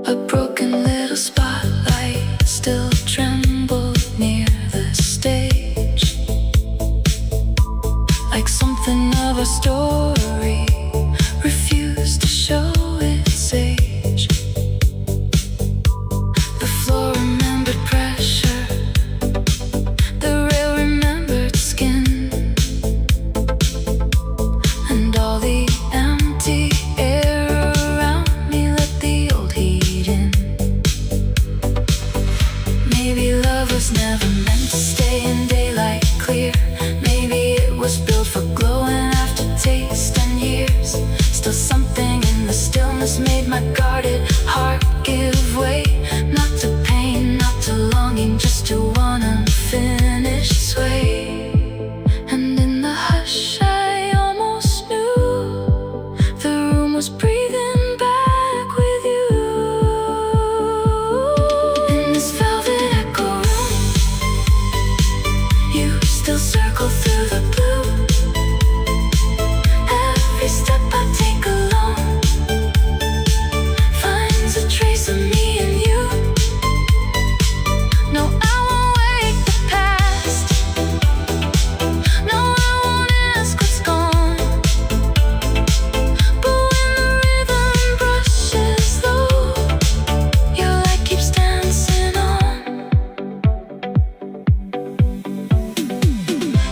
A broken little spotlight still trembled near the stage, like something of a story refused to show its age. The floor remembered pressure, the rail remembered skin, and all the empty air around me let the old heat in. Maybe love was never meant to stay in daylight clear. Maybe it was built for glowing after taste and years. Still something in the stillness made my guarded heart give way. Not to pain, not to longing, just to one unfinished sway. And in the hush I almost knew the room was breathing back with you. In this velvet echo room, you still circle through the blue. Every step I take alone finds a trace of me and you. No, I won't wake the past. No, I won't ask what's gone. But when the rhythm brushes low, your light keeps dancing on.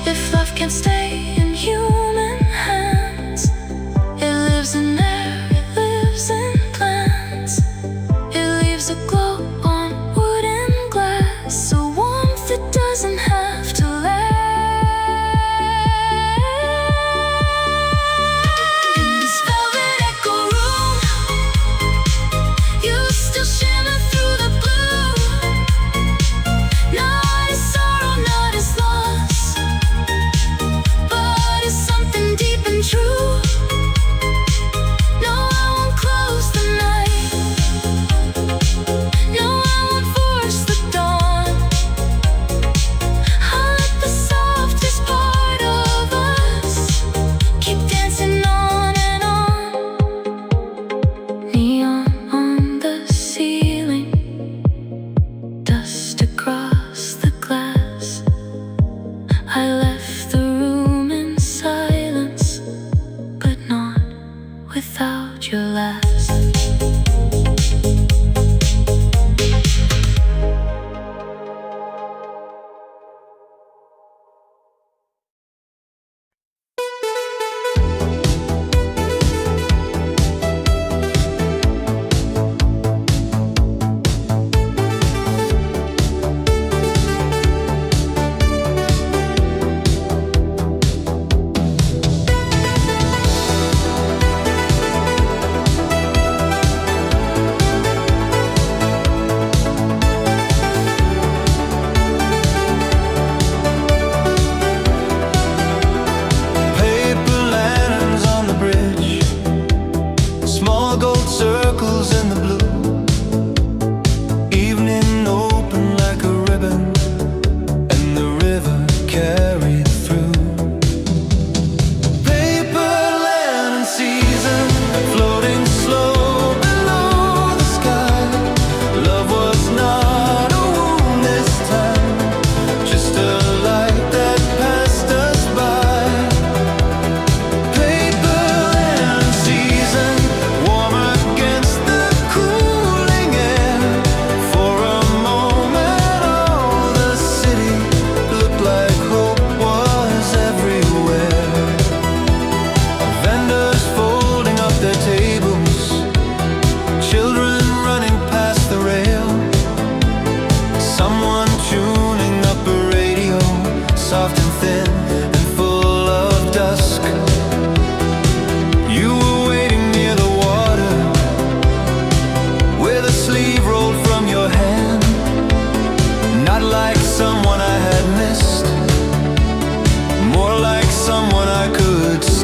If love can't stay in human hands, it lives in air, it lives in plants. It leaves a glow on wood and glass, a warmth that doesn't have to last. In this velvet echo room, you still shimmer through the blue. Not as sorrow, not as loss, but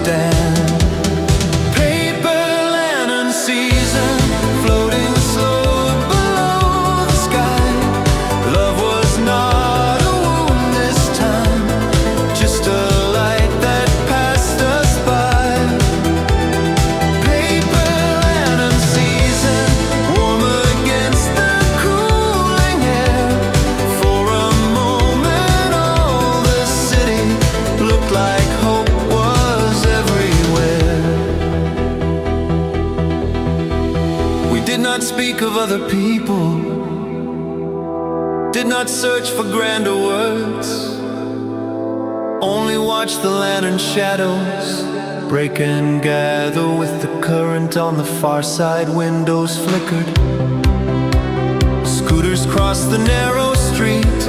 stand. Paper lantern season, floating slow below the sky. Love was not a wound this time, just a light that passed us by. Paper lantern season, warm against the cooling air. For a moment all the city looked like hope was everywhere. We did not speak of other people, did not search for grander words, only watched the lantern shadows break and gather with the current on the far side. Windows flickered, scooters crossed the narrow street,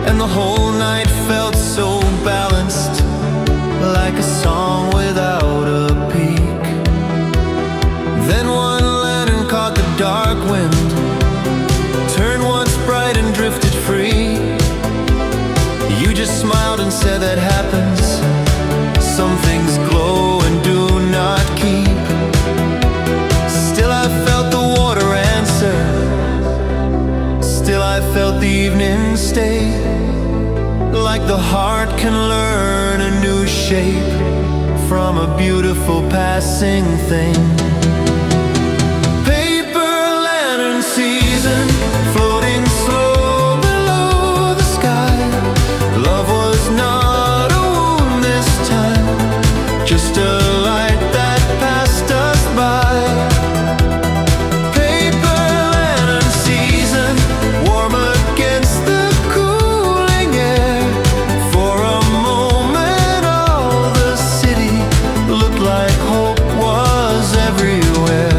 and the whole night felt so balanced, like a song without a peak. Then one lantern caught the dark wind, turned once bright and drifted free. You just smiled and said that happens. Some things glow and do not keep. Still I felt the water answer, still I felt the evening stay. Like the heart can learn a new shape from a beautiful passing thing. Paper lantern season, floating slow below the sky. Love was not a wound this time, just a light that passed us by. Paper lantern season, warm against the cooling air. For a moment all the city looked like hope was everywhere.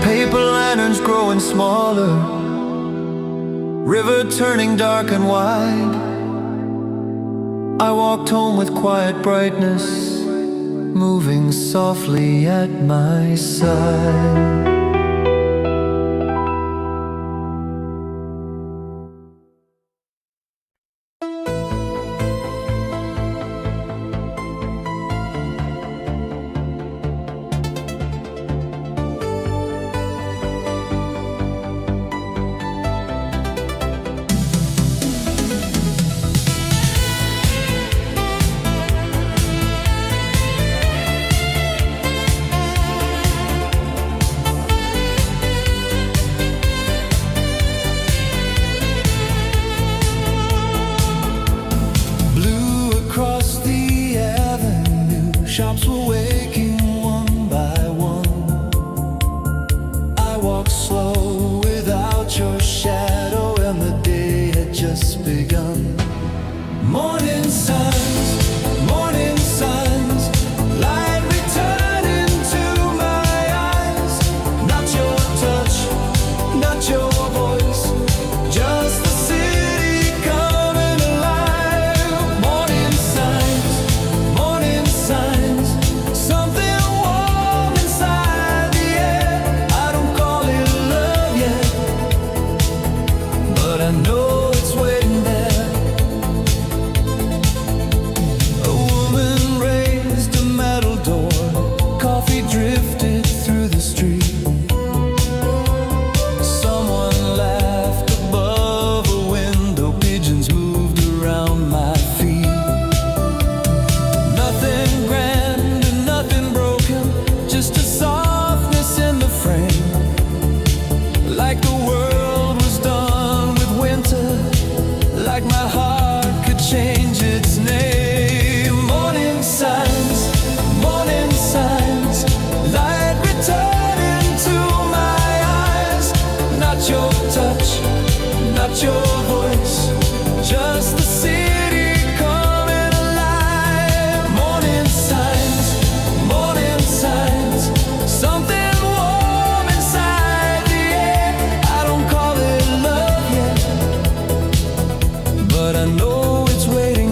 Paper lanterns growing smaller, river turning dark and wide. I walked home with quiet brightness, moving softly at my side. Shops were waking one by one. I walked slow without your shadow, and the day had just begun. Morning signs, light returning to my eyes. Not your touch, not your voice, just the city coming alive. Morning signs, something warm inside the air. I don't call it love yet, but I know it's waiting there. A woman raised a metal door, coffee drifted through the street. Someone laughed above a window, pigeons moved around my feet. Nothing grand, nothing broken, just a softness in the frame. Like the world was done with winter, like my heart could change its name. Morning signs, light returning to my eyes. Not your touch, not your voice, just the city coming alive. Morning signs, something warm inside the air. I don't call it love yet, but I know it's waiting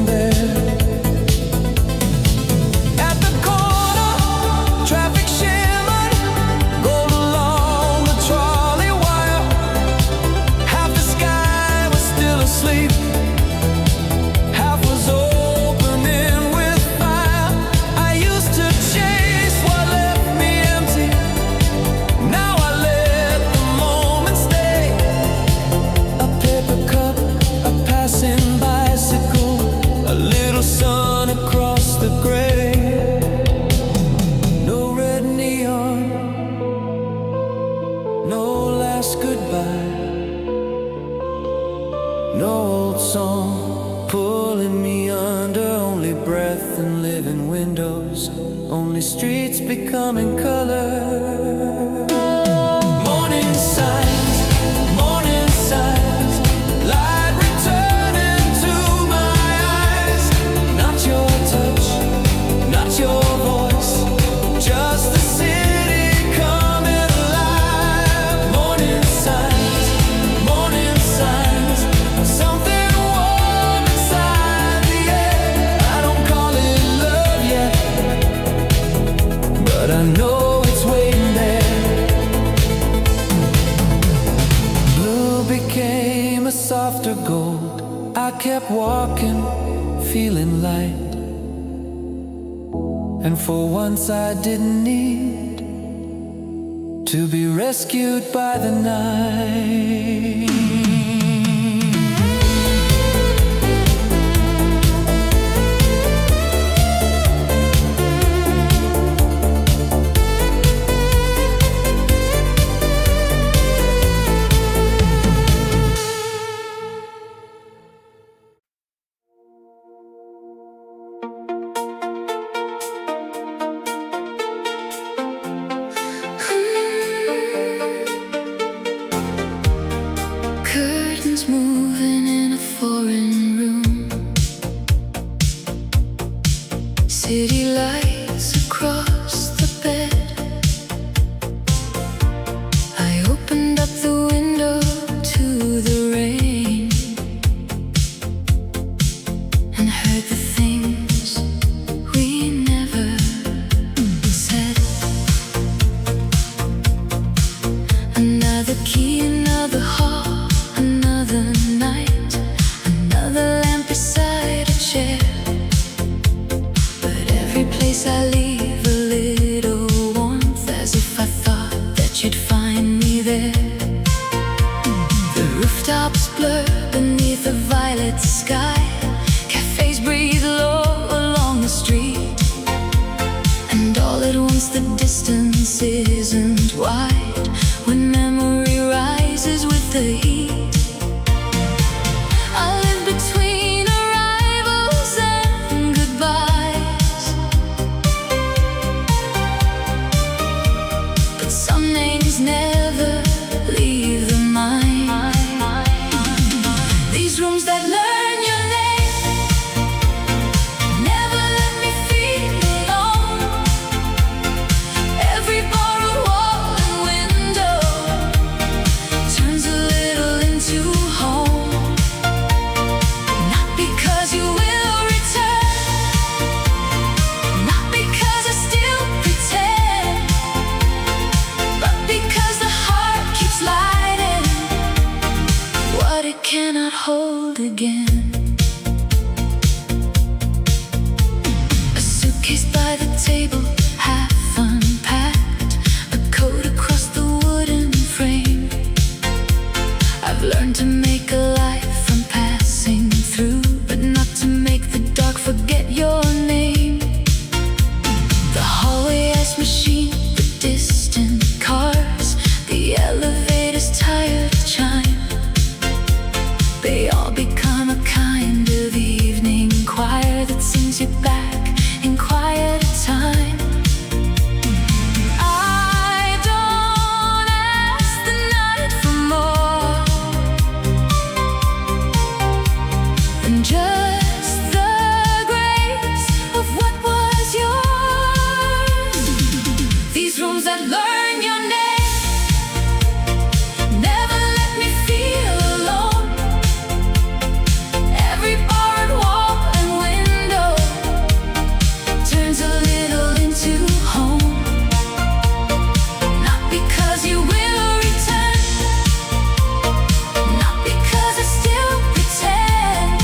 song, pulling me under. Only breath and living windows, only streets becoming color. Morning signs, light returning to my eyes. Not your touch, not your voice, just the city coming alive. Morning signs, something warm inside the air. I don't call it love yet, but I know it's waiting there. Blue became a softer gold. I kept walking, feeling light, and for once I didn't need to be rescued by the night. Curtains moving in a foreign room. City lights across the bed. I opened up the window to the rain and heard the things we never said. Another key, another hall, another night, another lamp beside a chair. But every place I leave a little warmth, as if I thought that you'd find me there. The rooftops blur beneath a violet sky. Cafes breathe low along the street, and all at once the distance isn't wide when memory rises with the heat. I live between arrivals and goodbyes, but some names never leave the mind. These rooms that learn your name never let me feel alone. Every borrowed wall and window turns a little into home. Not because you will return, not because I still pretend, but because the heart keeps lighting what it cannot hold again. A suitcase by the table, half unpacked, a coat across the wooden frame. I've learned to make a life from passing through, but not to make the dark forget your name. The hallway ice machine, the distant cars, the elevator's tired chime. They all become a kind of evening choir that sings you back in quieter time. I don't ask the night for more than just the grace of what was yours. These rooms that learn your name never let me feel alone. Every borrowed wall and window turns a little into home. Not because you will return, not because I still pretend,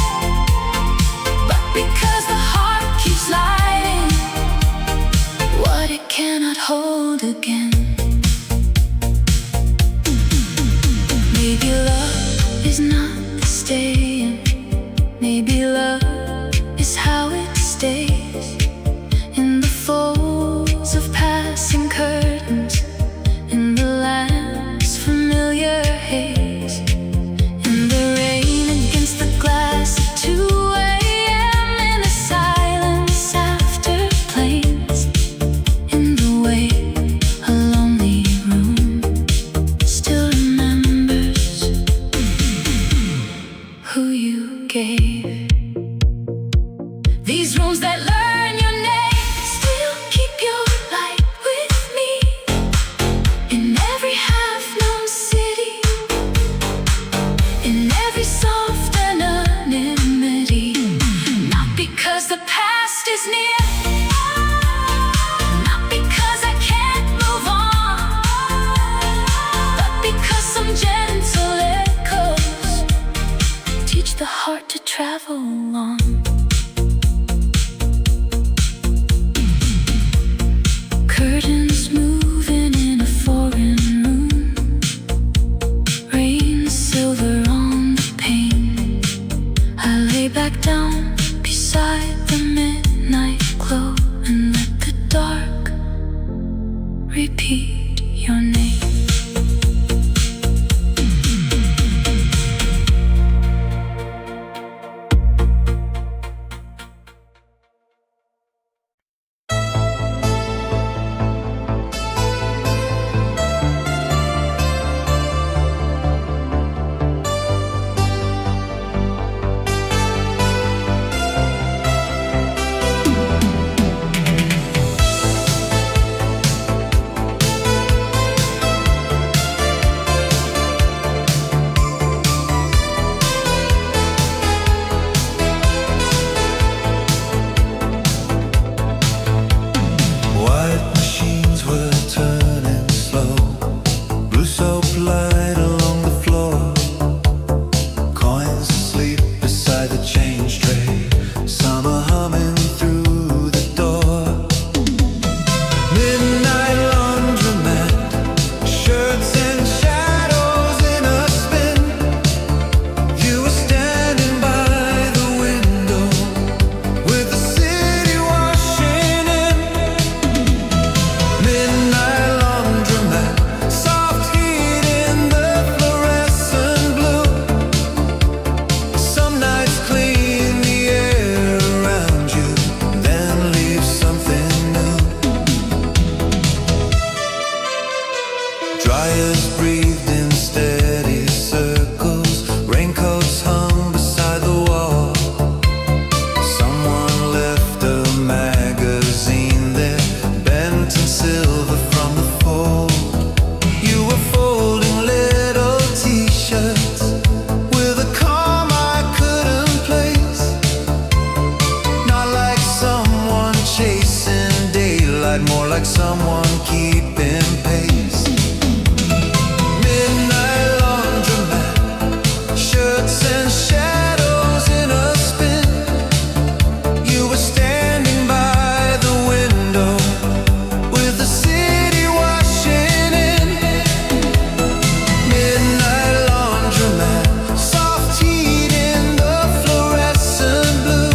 but because the heart keeps lighting what it cannot hold again. Maybe love is not the staying, maybe love is how it stays. In the folds of passing curtains, in the lamp's familiar haze, in the rain against the glass leave. These rooms that learn your name still keep your light with me. In every half-known city, in every soft anonymity. Not because the past is near, not because I can't move on, but because some gentle echoes teach the heart to travel on. Curtains moving in a foreign room, rain silver on the pane. I lay back down beside the midnight glow and let the dark repeat your name. More like someone keeping pace. Midnight laundromat, shirts and shadows in a spin. You were standing by the window with the city washing in. Midnight laundromat, soft heat in the fluorescent blue.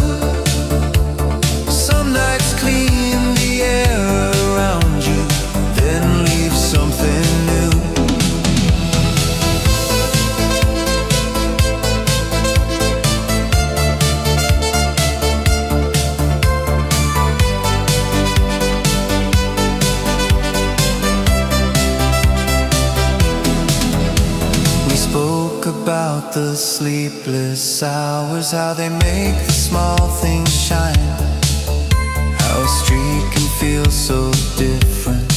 Some nights clean the air around you, then leave something new. We spoke about the sleepless hours, how they make the small things shine. How a street can feel so different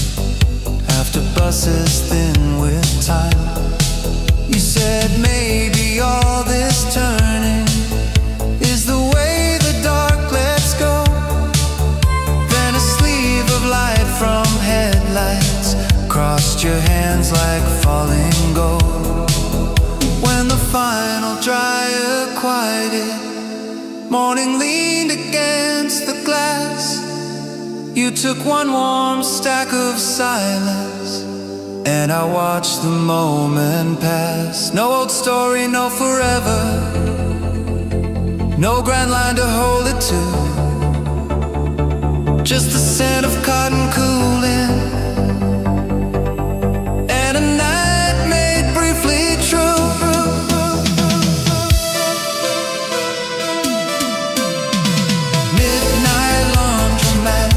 after buses thin with time. You said maybe all this turning is the way the dark lets go. Then a sleeve of light from headlights crossed your hands like falling gold. When the final dryer quieted, morning leaned against the glass. You took one warm stack of silence, and I watched the moment pass. No old story, no forever, no grand line to hold it to. Just the scent of cotton cooling, and a night made briefly true. Midnight laundromat,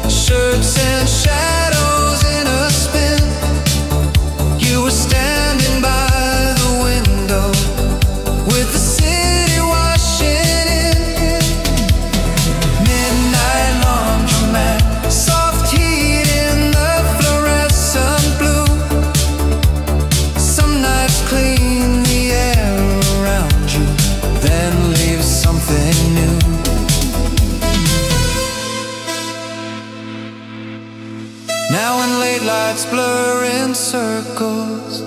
shirts and shadows in a spin. You were standing by the window with the city washing Streetlights blur in circles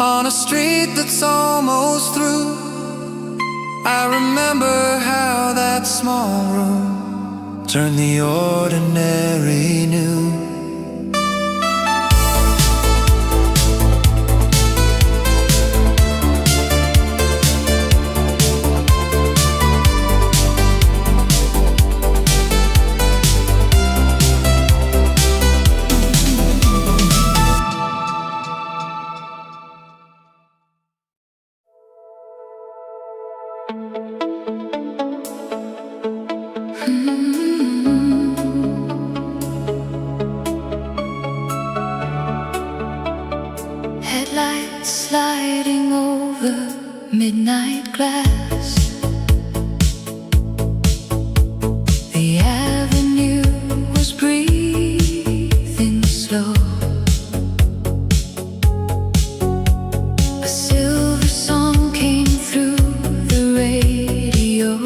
on a street that's almost through. I remember how that small room turned the ordinary new. Headlights sliding over midnight glass. The avenue was breathing slow. A silver song came through the radio.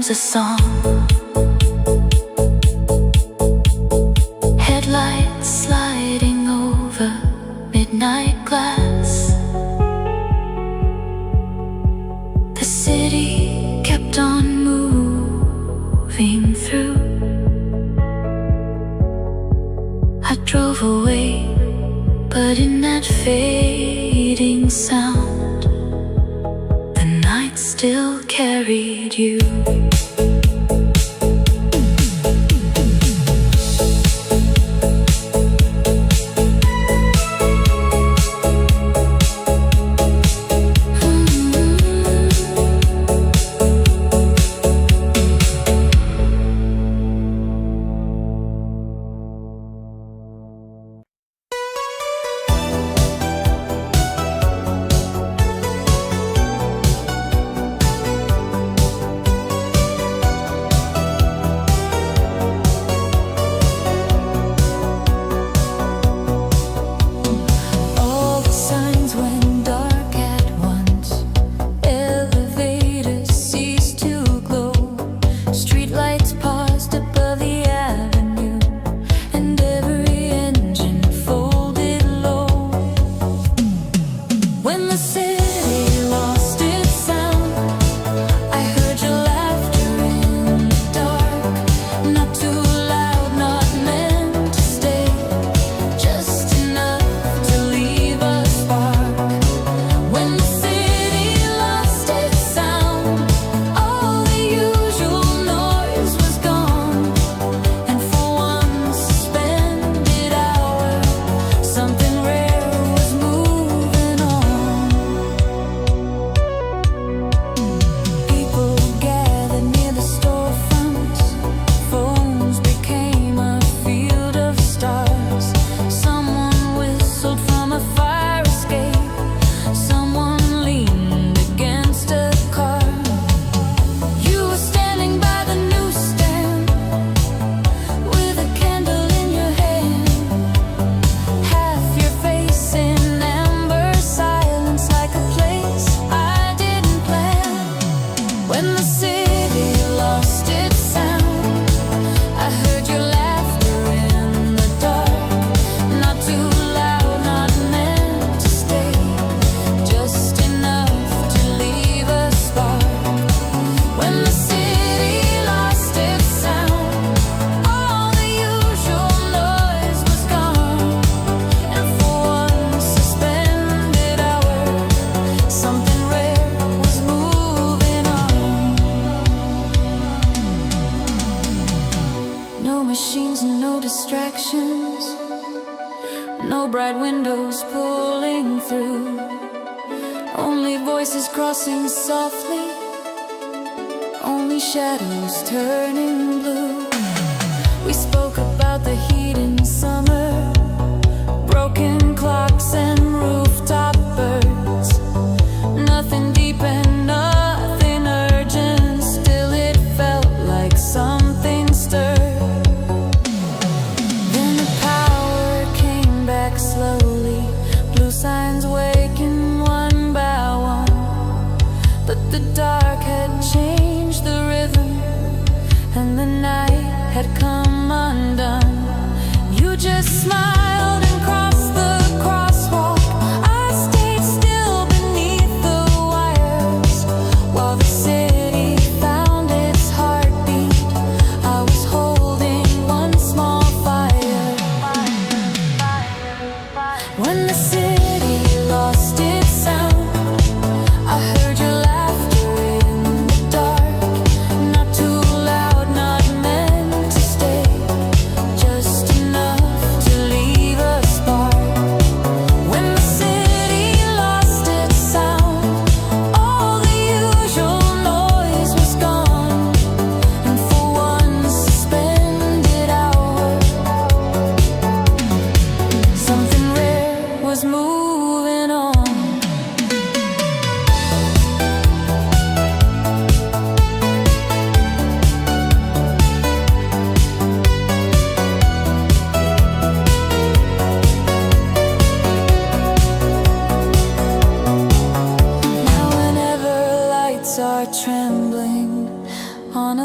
sings a song. Headlights sliding over midnight glass. The city kept on moving through. I drove away, but in that fading sound, the night still carried you. No bright windows pulling through, only voices crossing softly, only shadows turning blue. We spoke about the heat in summer, broken clocks and rooftop birds. Nothing deep and nothing urgent, still it felt like something stirred. Slowly, blue signs waking one by one, but the dark had changed the rhythm, and the night had come undone. You just smiled and crossed the crosswalk. I stayed still beneath the wires while the city found its heartbeat. I was holding one small fire. When the city lost its sound, I heard your laughter in the dark. Not too loud, not meant to stay, just enough to leave a spark. When the city lost its sound, all the usual noise was gone, and for one suspended hour, something rare was moving on. Now whenever lights are trembling on a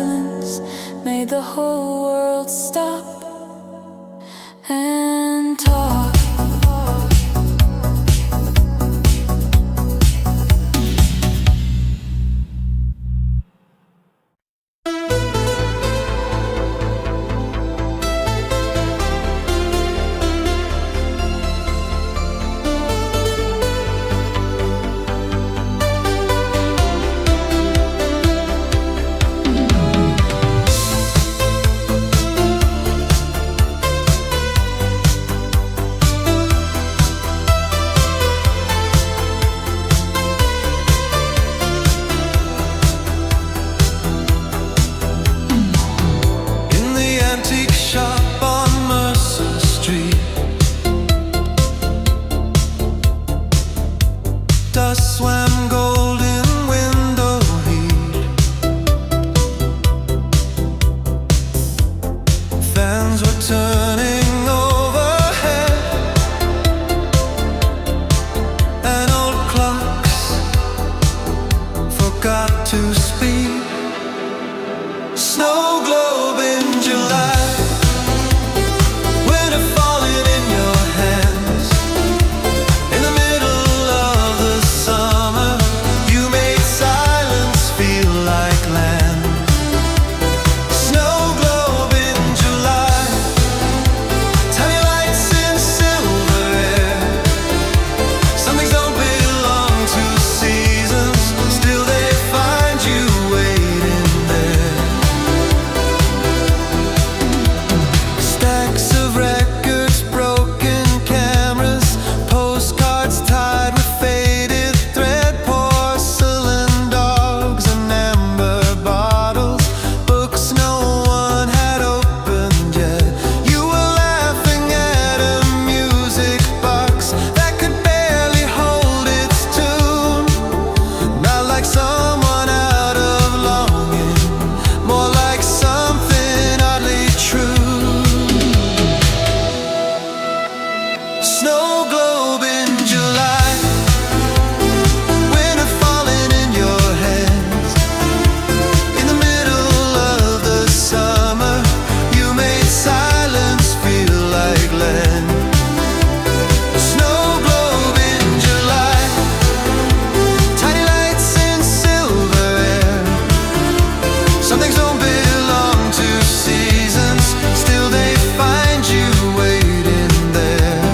silence made the whole world stop and talk. Dust swam gold in window heat. Fans were turning overhead, and old clocks forgot to speak. Snow globe in July, winter falling in your hands. In the middle of the summer, you made silence feel like land. Snow globe in July, tiny lights in silver air. Some things don't belong to seasons, still they find you waiting there. Stacks of records, broken cameras, postcards tied with faded thread, porcelain dogs and amber bottles, books no one had opened yet. You were laughing at a music box that could barely hold its tune. Not like someone out of longing, more like something oddly true. Snow globe in July, winter falling in your hands. In the middle of the summer, you made silence feel like land. Snow globe in July, tiny lights in silver air. Some things don't belong to seasons, still they find you waiting there.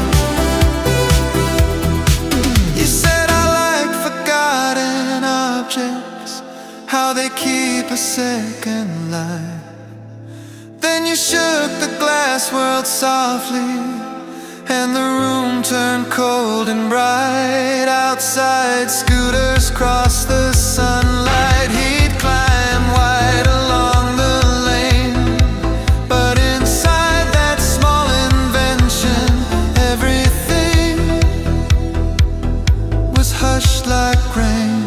You said I like forgotten objects, how they keep a second life. Then you shook the glass world softly, and the room turned cold and bright. Outside, scooters cross the sunlight. He'd climb wide along the lane, but inside that small invention, everything was hushed like rain.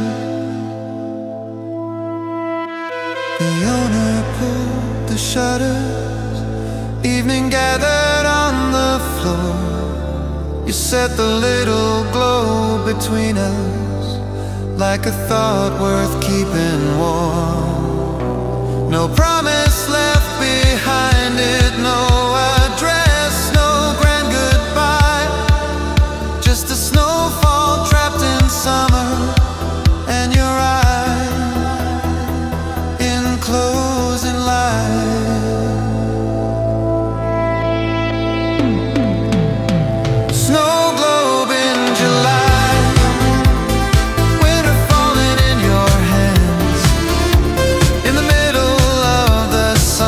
The owner pulled the shutters, evening gathered on the floor. You set the little globe between us, like a thought worth keeping warm. No promise left behind it, no address, no grand goodbye. Just a snowfall trapped in summer, and your eyes in closing light. Snow globe in July, winter falling in your hands. In the middle of the summer,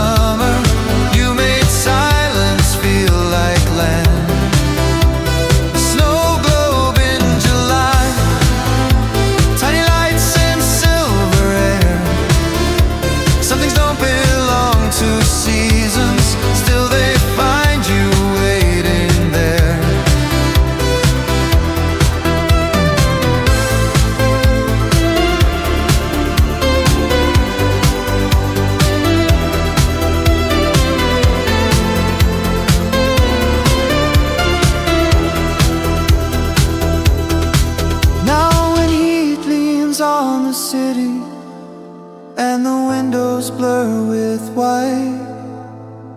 with white.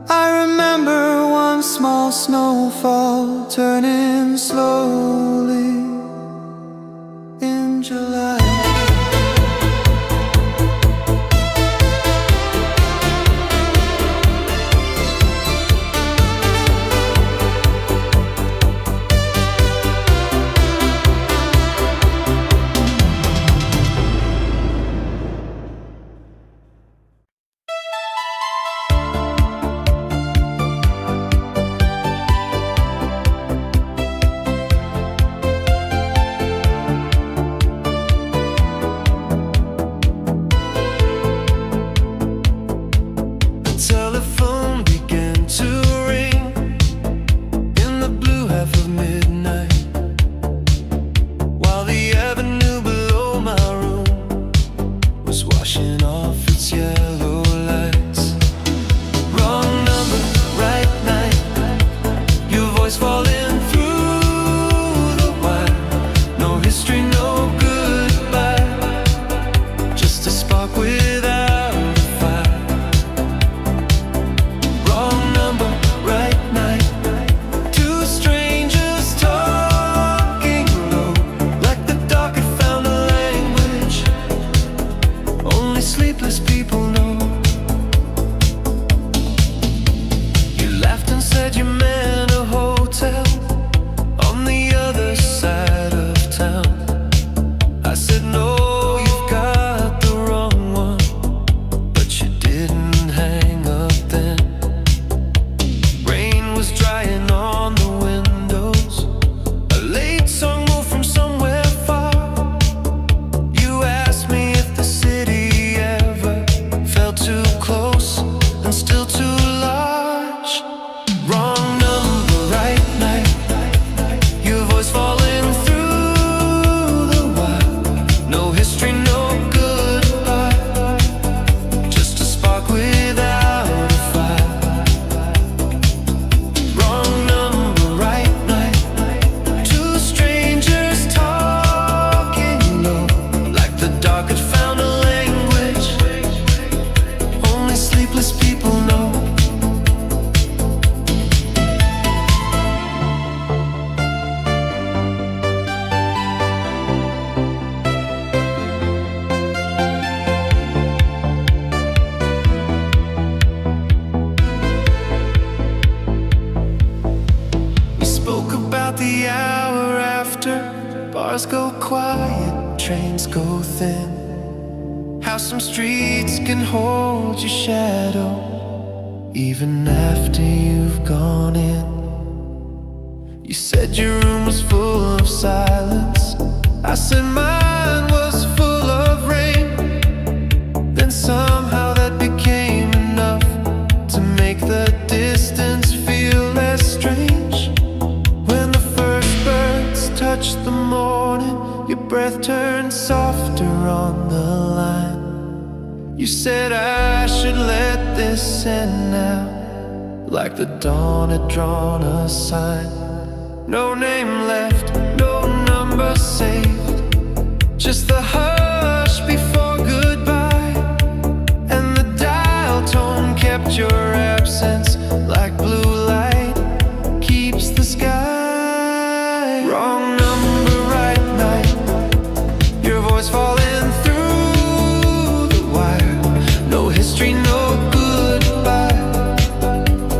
I remember one small snowfall turning slowly in July. Cars go quiet, trains go thin. How some streets can hold your shadow even after you've gone in. You said your room was full of silence. I said mine was full of rain. Then somehow that became enough to make the distance feel less strange. When the first birds touched the morning, your breath turned softer on the line. You said I should let this end now, like the dawn had drawn a sign. No name left, no number saved, just the hush before goodbye. And the dial tone kept your absence like blue light keeps the sky. Wrong number, right night, your voice falling through the wire. No history, no goodbye,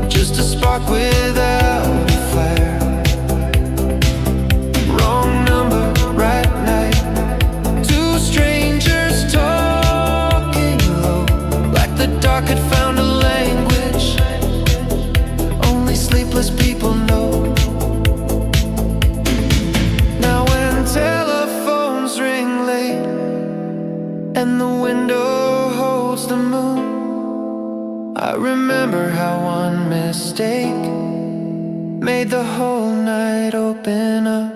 just a spark without a flare. Wrong number, right night, two strangers talking low, like the dark had found a language only sleepless people know. Now when telephones ring late and the window holds the moon, I remember how one mistake made the whole night open up.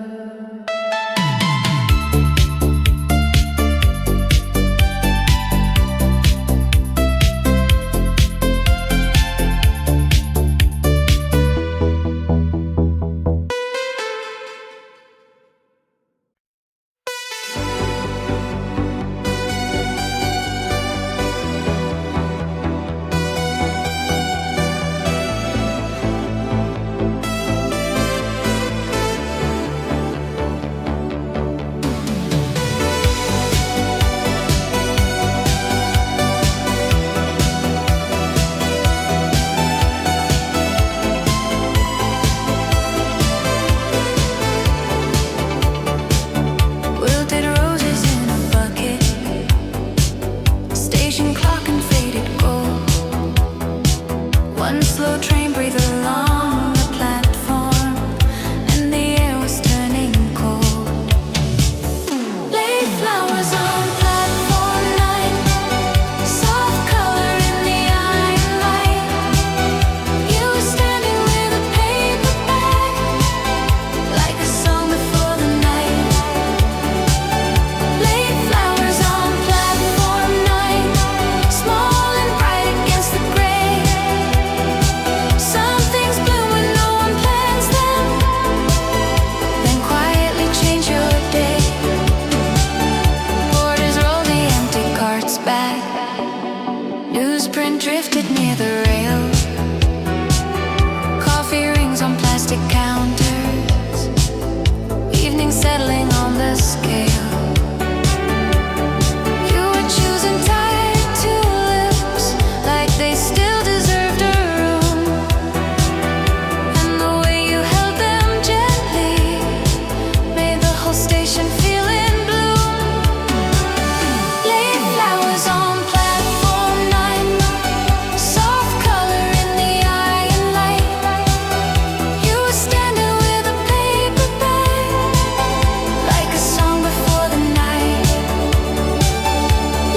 One slow train breathed along the platform, and the air was turning cold. Late flowers on platform 9, soft color in the iron light. You were standing with a paper bag, like a song before the night. Late flowers on platform 9, small and bright against the gray. Some things bloom when no one plans them, then quietly change your day. Porters roll the empty carts back. Newsprint drifted near the rail. Coffee rings on plastic counters. Evening settling on the scale. You were choosing tired tulips, like they still deserved a room. And the way you held them gently made the whole station feel in bloom. Late flowers on platform 9, soft color in the iron light. You were standing with a paper bag, like a song before the night.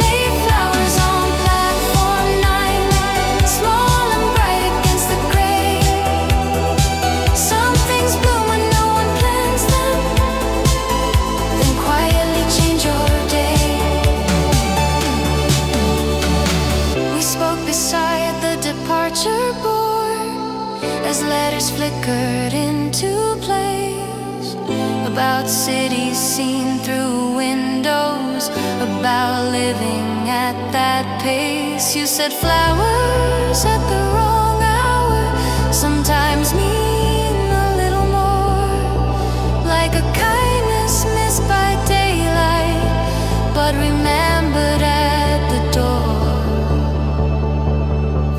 Late flowers on platform 9, small and bright against the gray. Some things bloom when no one plans them, then quietly change your day. We spoke beside the departure board as letters flickered into place. About cities seen through windows, about living at that pace. You said flowers at the wrong hour sometimes mean a little more, like a kindness missed by daylight, but remembered at the door.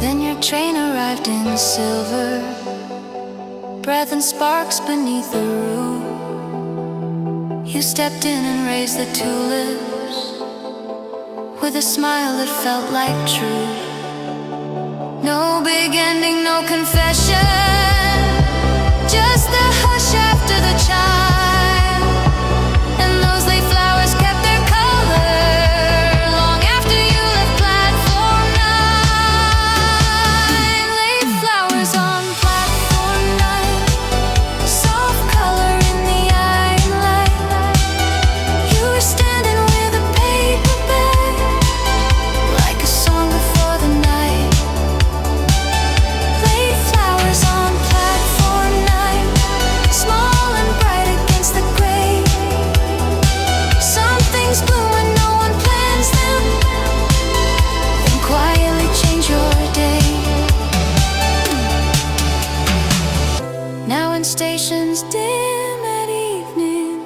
Then your train arrived in silver, breath and sparks beneath the roof. You stepped in and raised the tulips with a smile that felt like truth. No big ending, no confession, just the hush after the chime. And those late flowers kept their color long after you left platform 9. Late flowers on platform 9, soft color in the iron light. You were standing with a paper bag, like a song before the night. Late flowers on platform 9, small and bright against the gray. Some things bloom when no one plans them, then quietly change your day. Now in stations dim at evening,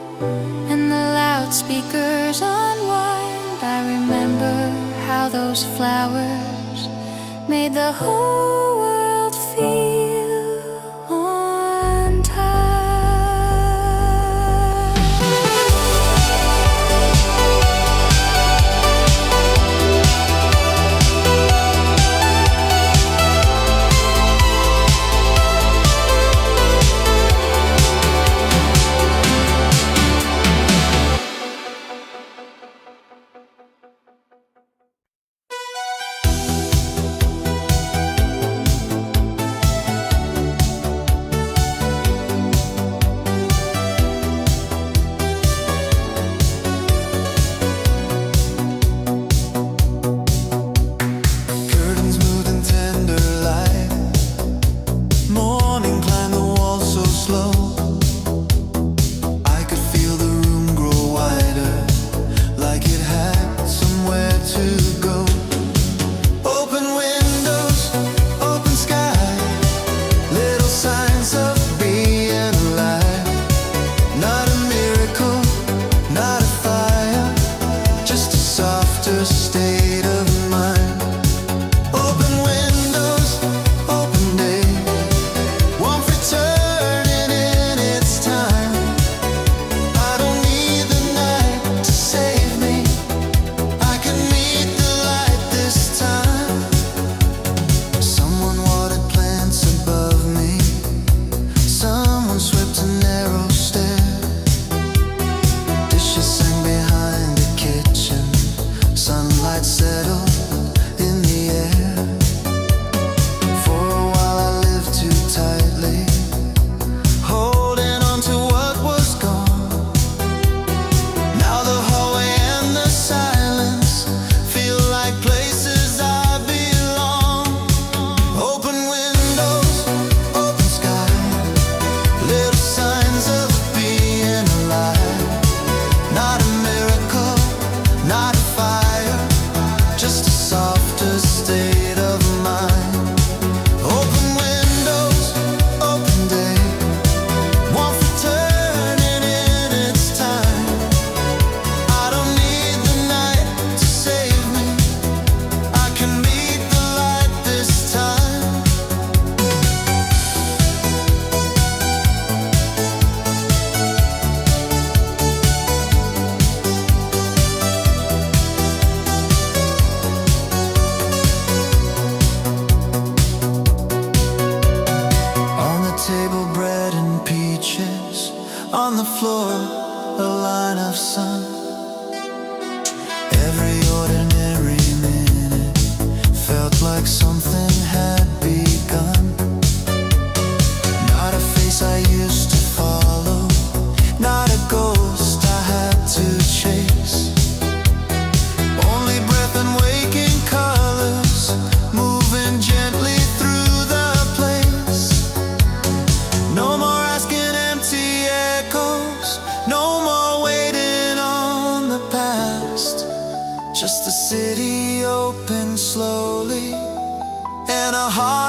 and the loudspeakers unwind, I remember how those flowers made the whole world feel on time.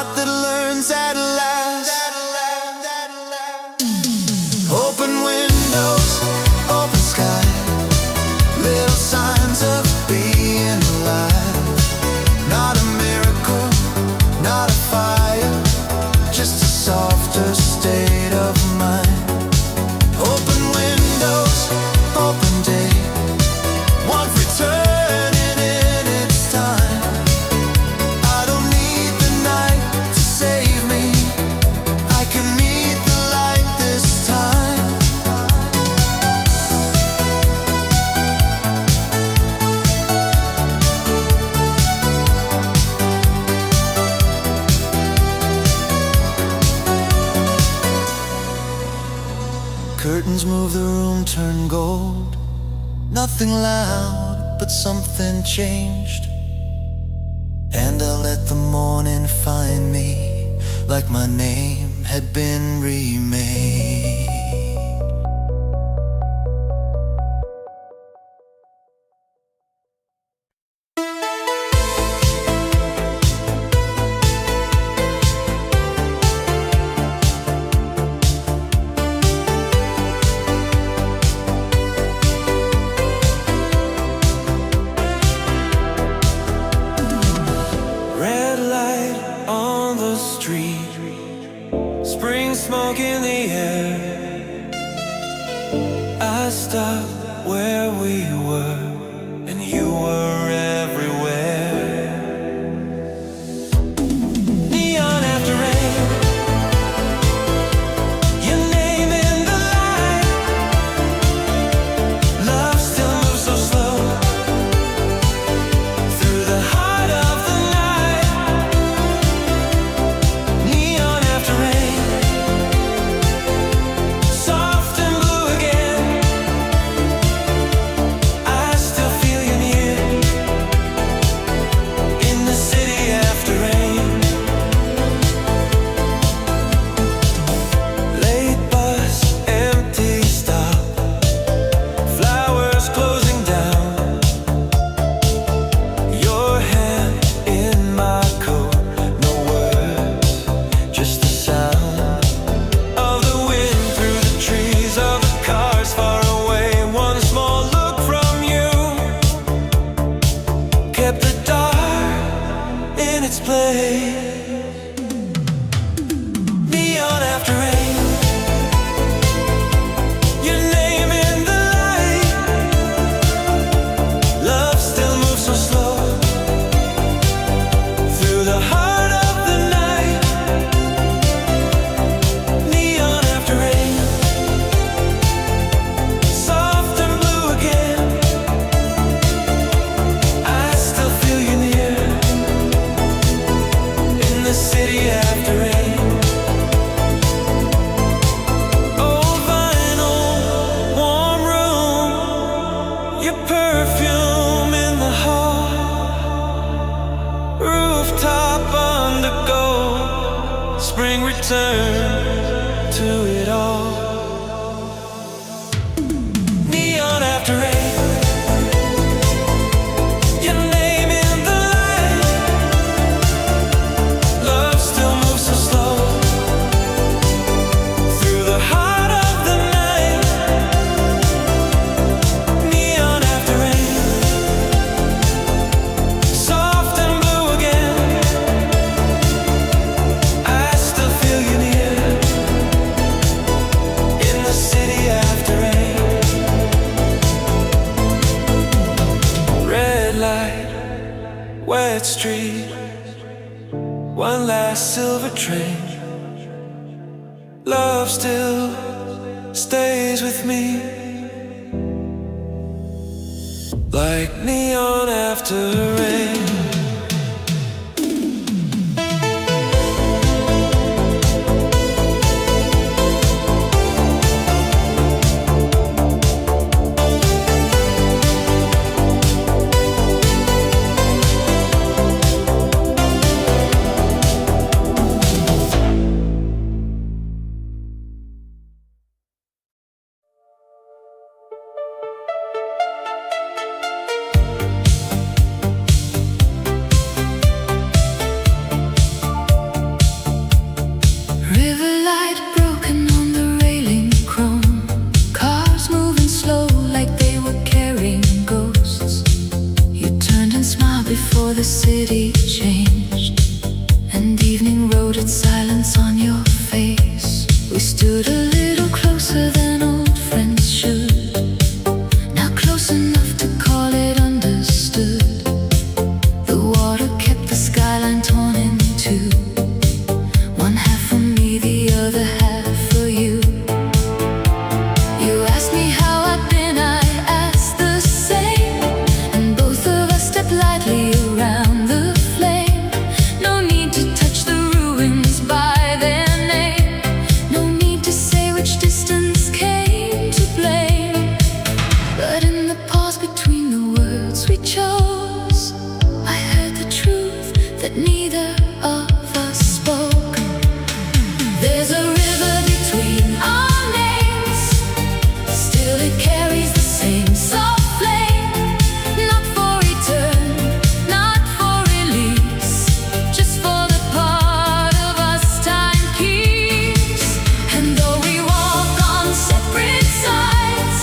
heart that learns at last. Open windows, open sky, little signs of being alive. Not a miracle, not a fire, just a softer state of mind. Open windows, open day, one returning in its time. I don't need the night to save me, I can meet the light this time. Curtains move, the room turn gold. Nothing loud, but something changed. And I'll let the morning find me like my name had been remade. Red light on the street, spring smoke in the air. I stopped where we were, and you were everywhere. Neon after rain, your name in the light. Love still moves so slow through the heart of the night. Neon after rain, soft and blue again. I still feel you near in the city after rain. Late bus, empty stop, flowers closing down. Your hand in my coat, no words, just the sound of the wind through the trees, of the cars far away. One small look from you kept the dark in its place. Neon after rain, your name in the light. Love still moves so slow through the heart of the night. Neon after rain, soft and blue again. I still feel you near in the city after rain. Old vinyl, warm room, your perfume in the hall. Rooftop undergo, spring return to it all. Neon after rain, your name in the light. Love still moves so slow through the heart of the night. Neon after rain, soft and blue again. I still feel you near in the city after rain. Red light, wet street, one last silver train. Love still stays with me like neon after rain. the city changed, and evening wrote its silence on your face. We stood a little closer than old friends should, now close enough to call it understood. The water kept the skyline torn in two, one half for me, the other half for you. You asked me how I'd been, I asked the same, and both of us stepped lightly around the flame. No need to touch the ruins by their name, no need to say which distance came to blame. But in the pause between the words we chose, I heard the truth that neither of us spoke. There's a river between our names, still it carries the same soft flame. Not for return, not for release, just for the part of us time keeps. And though we walk on separate sides,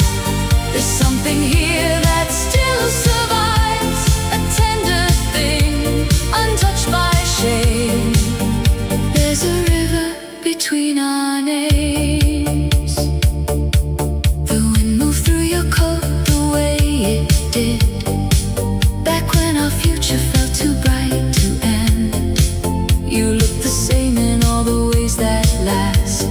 there's something here that still survives, a tender thing, untouched by shame. There's a river between our names. The wind moved through your coat the way it did, back when our future felt too bright to end. You look the same in all the ways that last,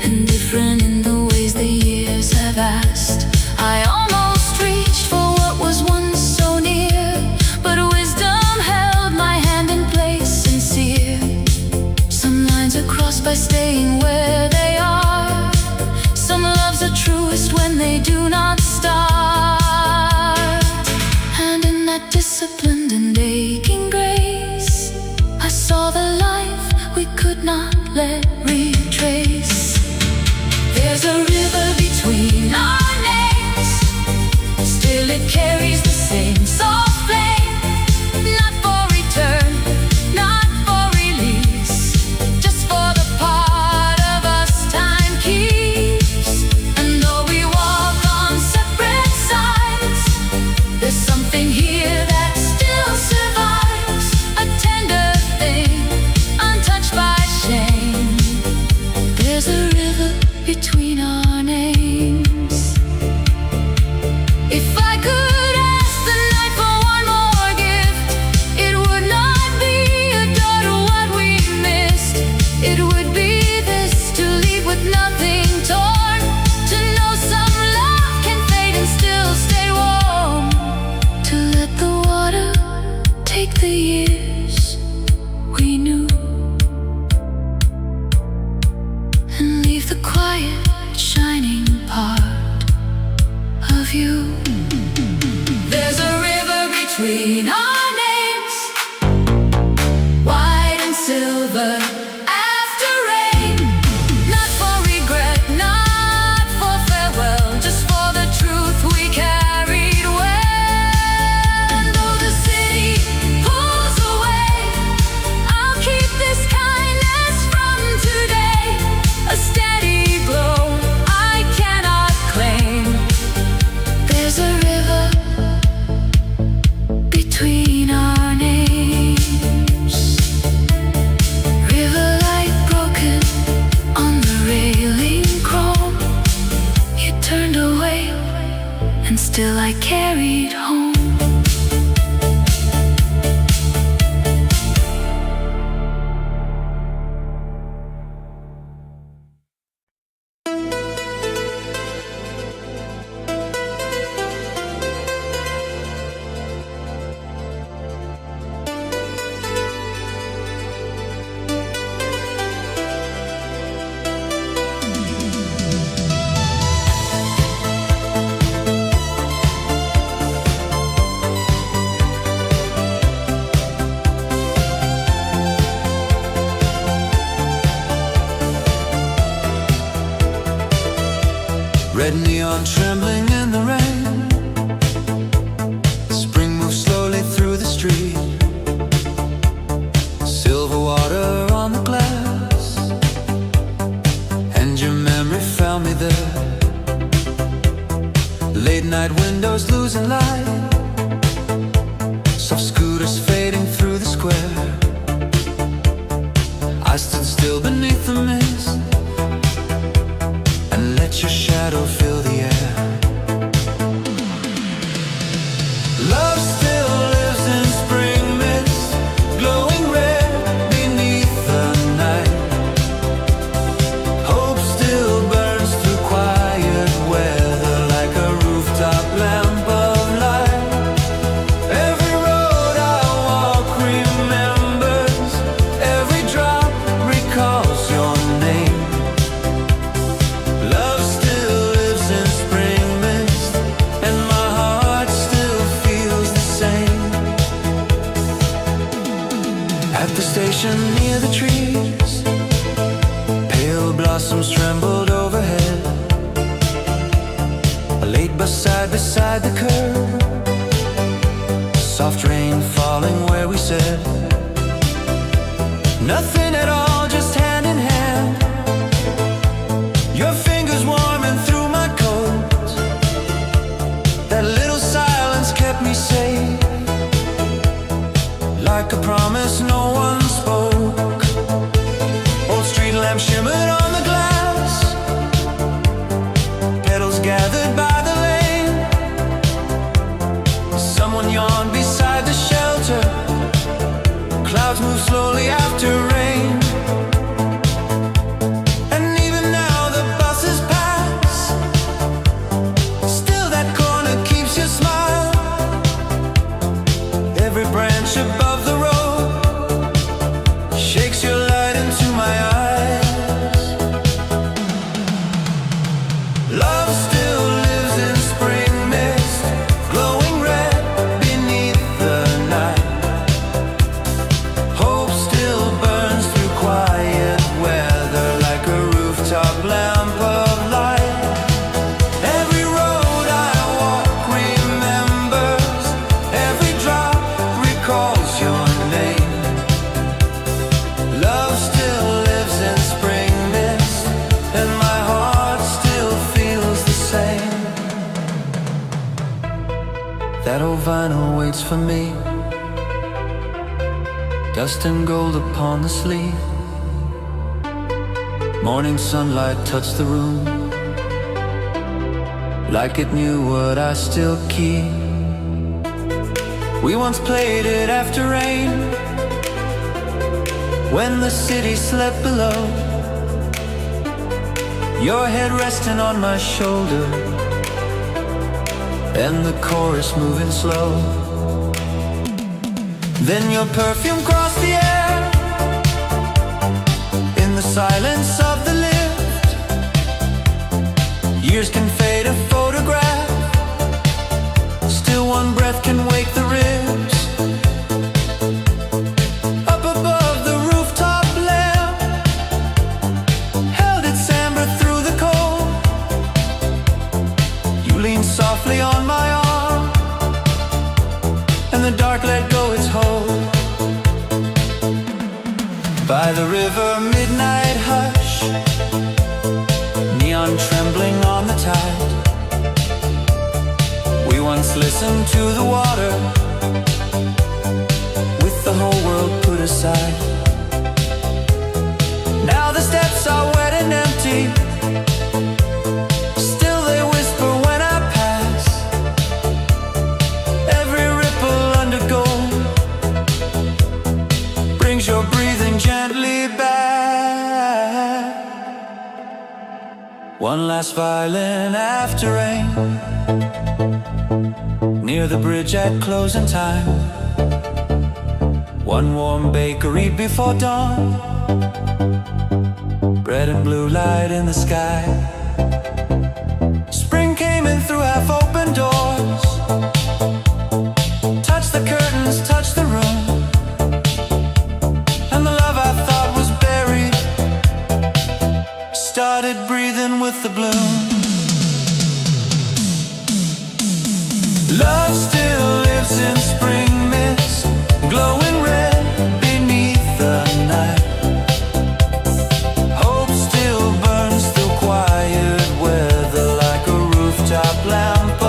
and different in the ways the years have asked. I almost reached for what was once so near, but wisdom held my hand in place sincere. Some lines are crossed by staying where they are, some loves are truest when they do not start. And in that disciplined and aching grace, I saw the life we could not let retrace. There's a river between our names, still it carries the same soft flame. Not for return, not for release, just for the part of us time keeps. And though we walk on separate sides, there's something here that still survives, a tender thing, untouched by shame. There's a river between our names. If I could ask the night for one more gift, it would not be a door to what we missed. It would be this, to leave with nothing torn, to know some love can fade and still stay warm, to let the water take the years we knew, and leave the quiet, shining part of you. There's a river between our names, white and silver after rain. Not for regret, not for farewell, just for the truth we carried well. And though the city pulls away, I'll keep this kindness from today, a steady glow I cannot claim. There's a river between our names, river light broken on the railing chrome. You turned away, and still I carried home. Red neon trembling in the rain, spring moves slowly through the street. Silver water on the glass, and your memory found me there. Late night windows losing light, soft scooters I stood still beneath the mist and let your shadow fill the air. Love still lives in spring mist, glowing red beneath the night. Hope still burns through quiet weather like a rooftop lamp of light. Every road I walk remembers, every drop recalls your name. Love still lives in spring mist, and my heart still feels the same. At the station near the trees, pale blossoms trembled overhead. I laid beside the curb, soft rain falling where we said nothing at all, just hand in hand. Your fingers warming through my coat, that little silence kept me safe, like a promise no one spoke. Old street lamp shimmered on the glass, petals gathered by the lane. Someone yawned beside the shelter, clouds move slowly after rain. And even now the buses pass, still that corner keeps your smile. Every branch above the road shakes your light into my eyes. Love still lives in spring mist, glowing red beneath the night. Hope still burns through quiet weather like a rooftop lamp of light. Every road I walk remembers, every drop recalls your name. Love still lives in spring mist, and my heart still feels the same. That old vinyl waits for me, dust and gold upon the sleeve. Morning sunlight touched the room, like it knew what I still keep. We once played it after rain, when the city slept below, your head resting on my shoulder, and the chorus moving slow. Then your perfume crossed the air, in the silence of the lift. Years can fade a photograph, still one breath can wake the ribs. Up above the rooftop lamp held its amber through the cold. You leaned softly on my arm, and the dark let go its hold. By the river, midnight hush, neon trembling on the tide. We once listened to the water, with the whole world put aside. Now the steps are wet and empty, still they whisper when I pass. Every ripple under gold brings your breathing gently back. One last violin after rain, near the bridge at closing time. One warm bakery before dawn, red and blue light in the sky. Spring came in through half-open doors, touched the curtains, touched the room, and the love I thought was buried started breathing with the bloom. Love still lives in spring mist, glowing red beneath the night. Hope still burns through quiet weather like a rooftop lamp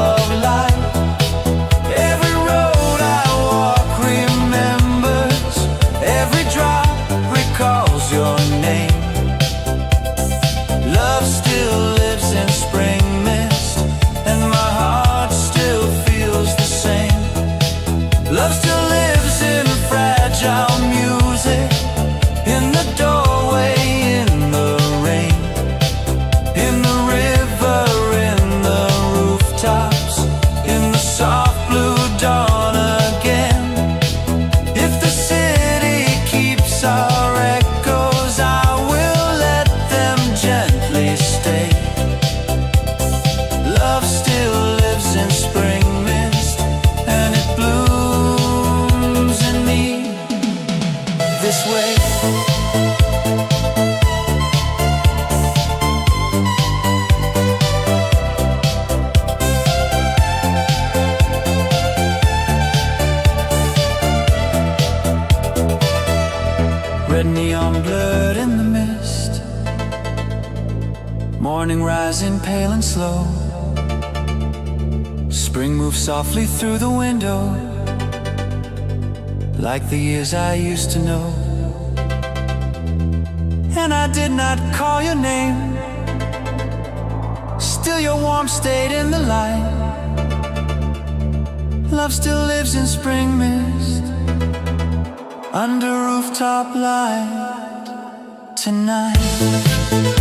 neon blurred in the mist, morning rising pale and slow. Spring moves softly through the window, like the years I used to know. And I did not call your name, still your warmth stayed in the light. Love still lives in spring mist, under rooftop light tonight.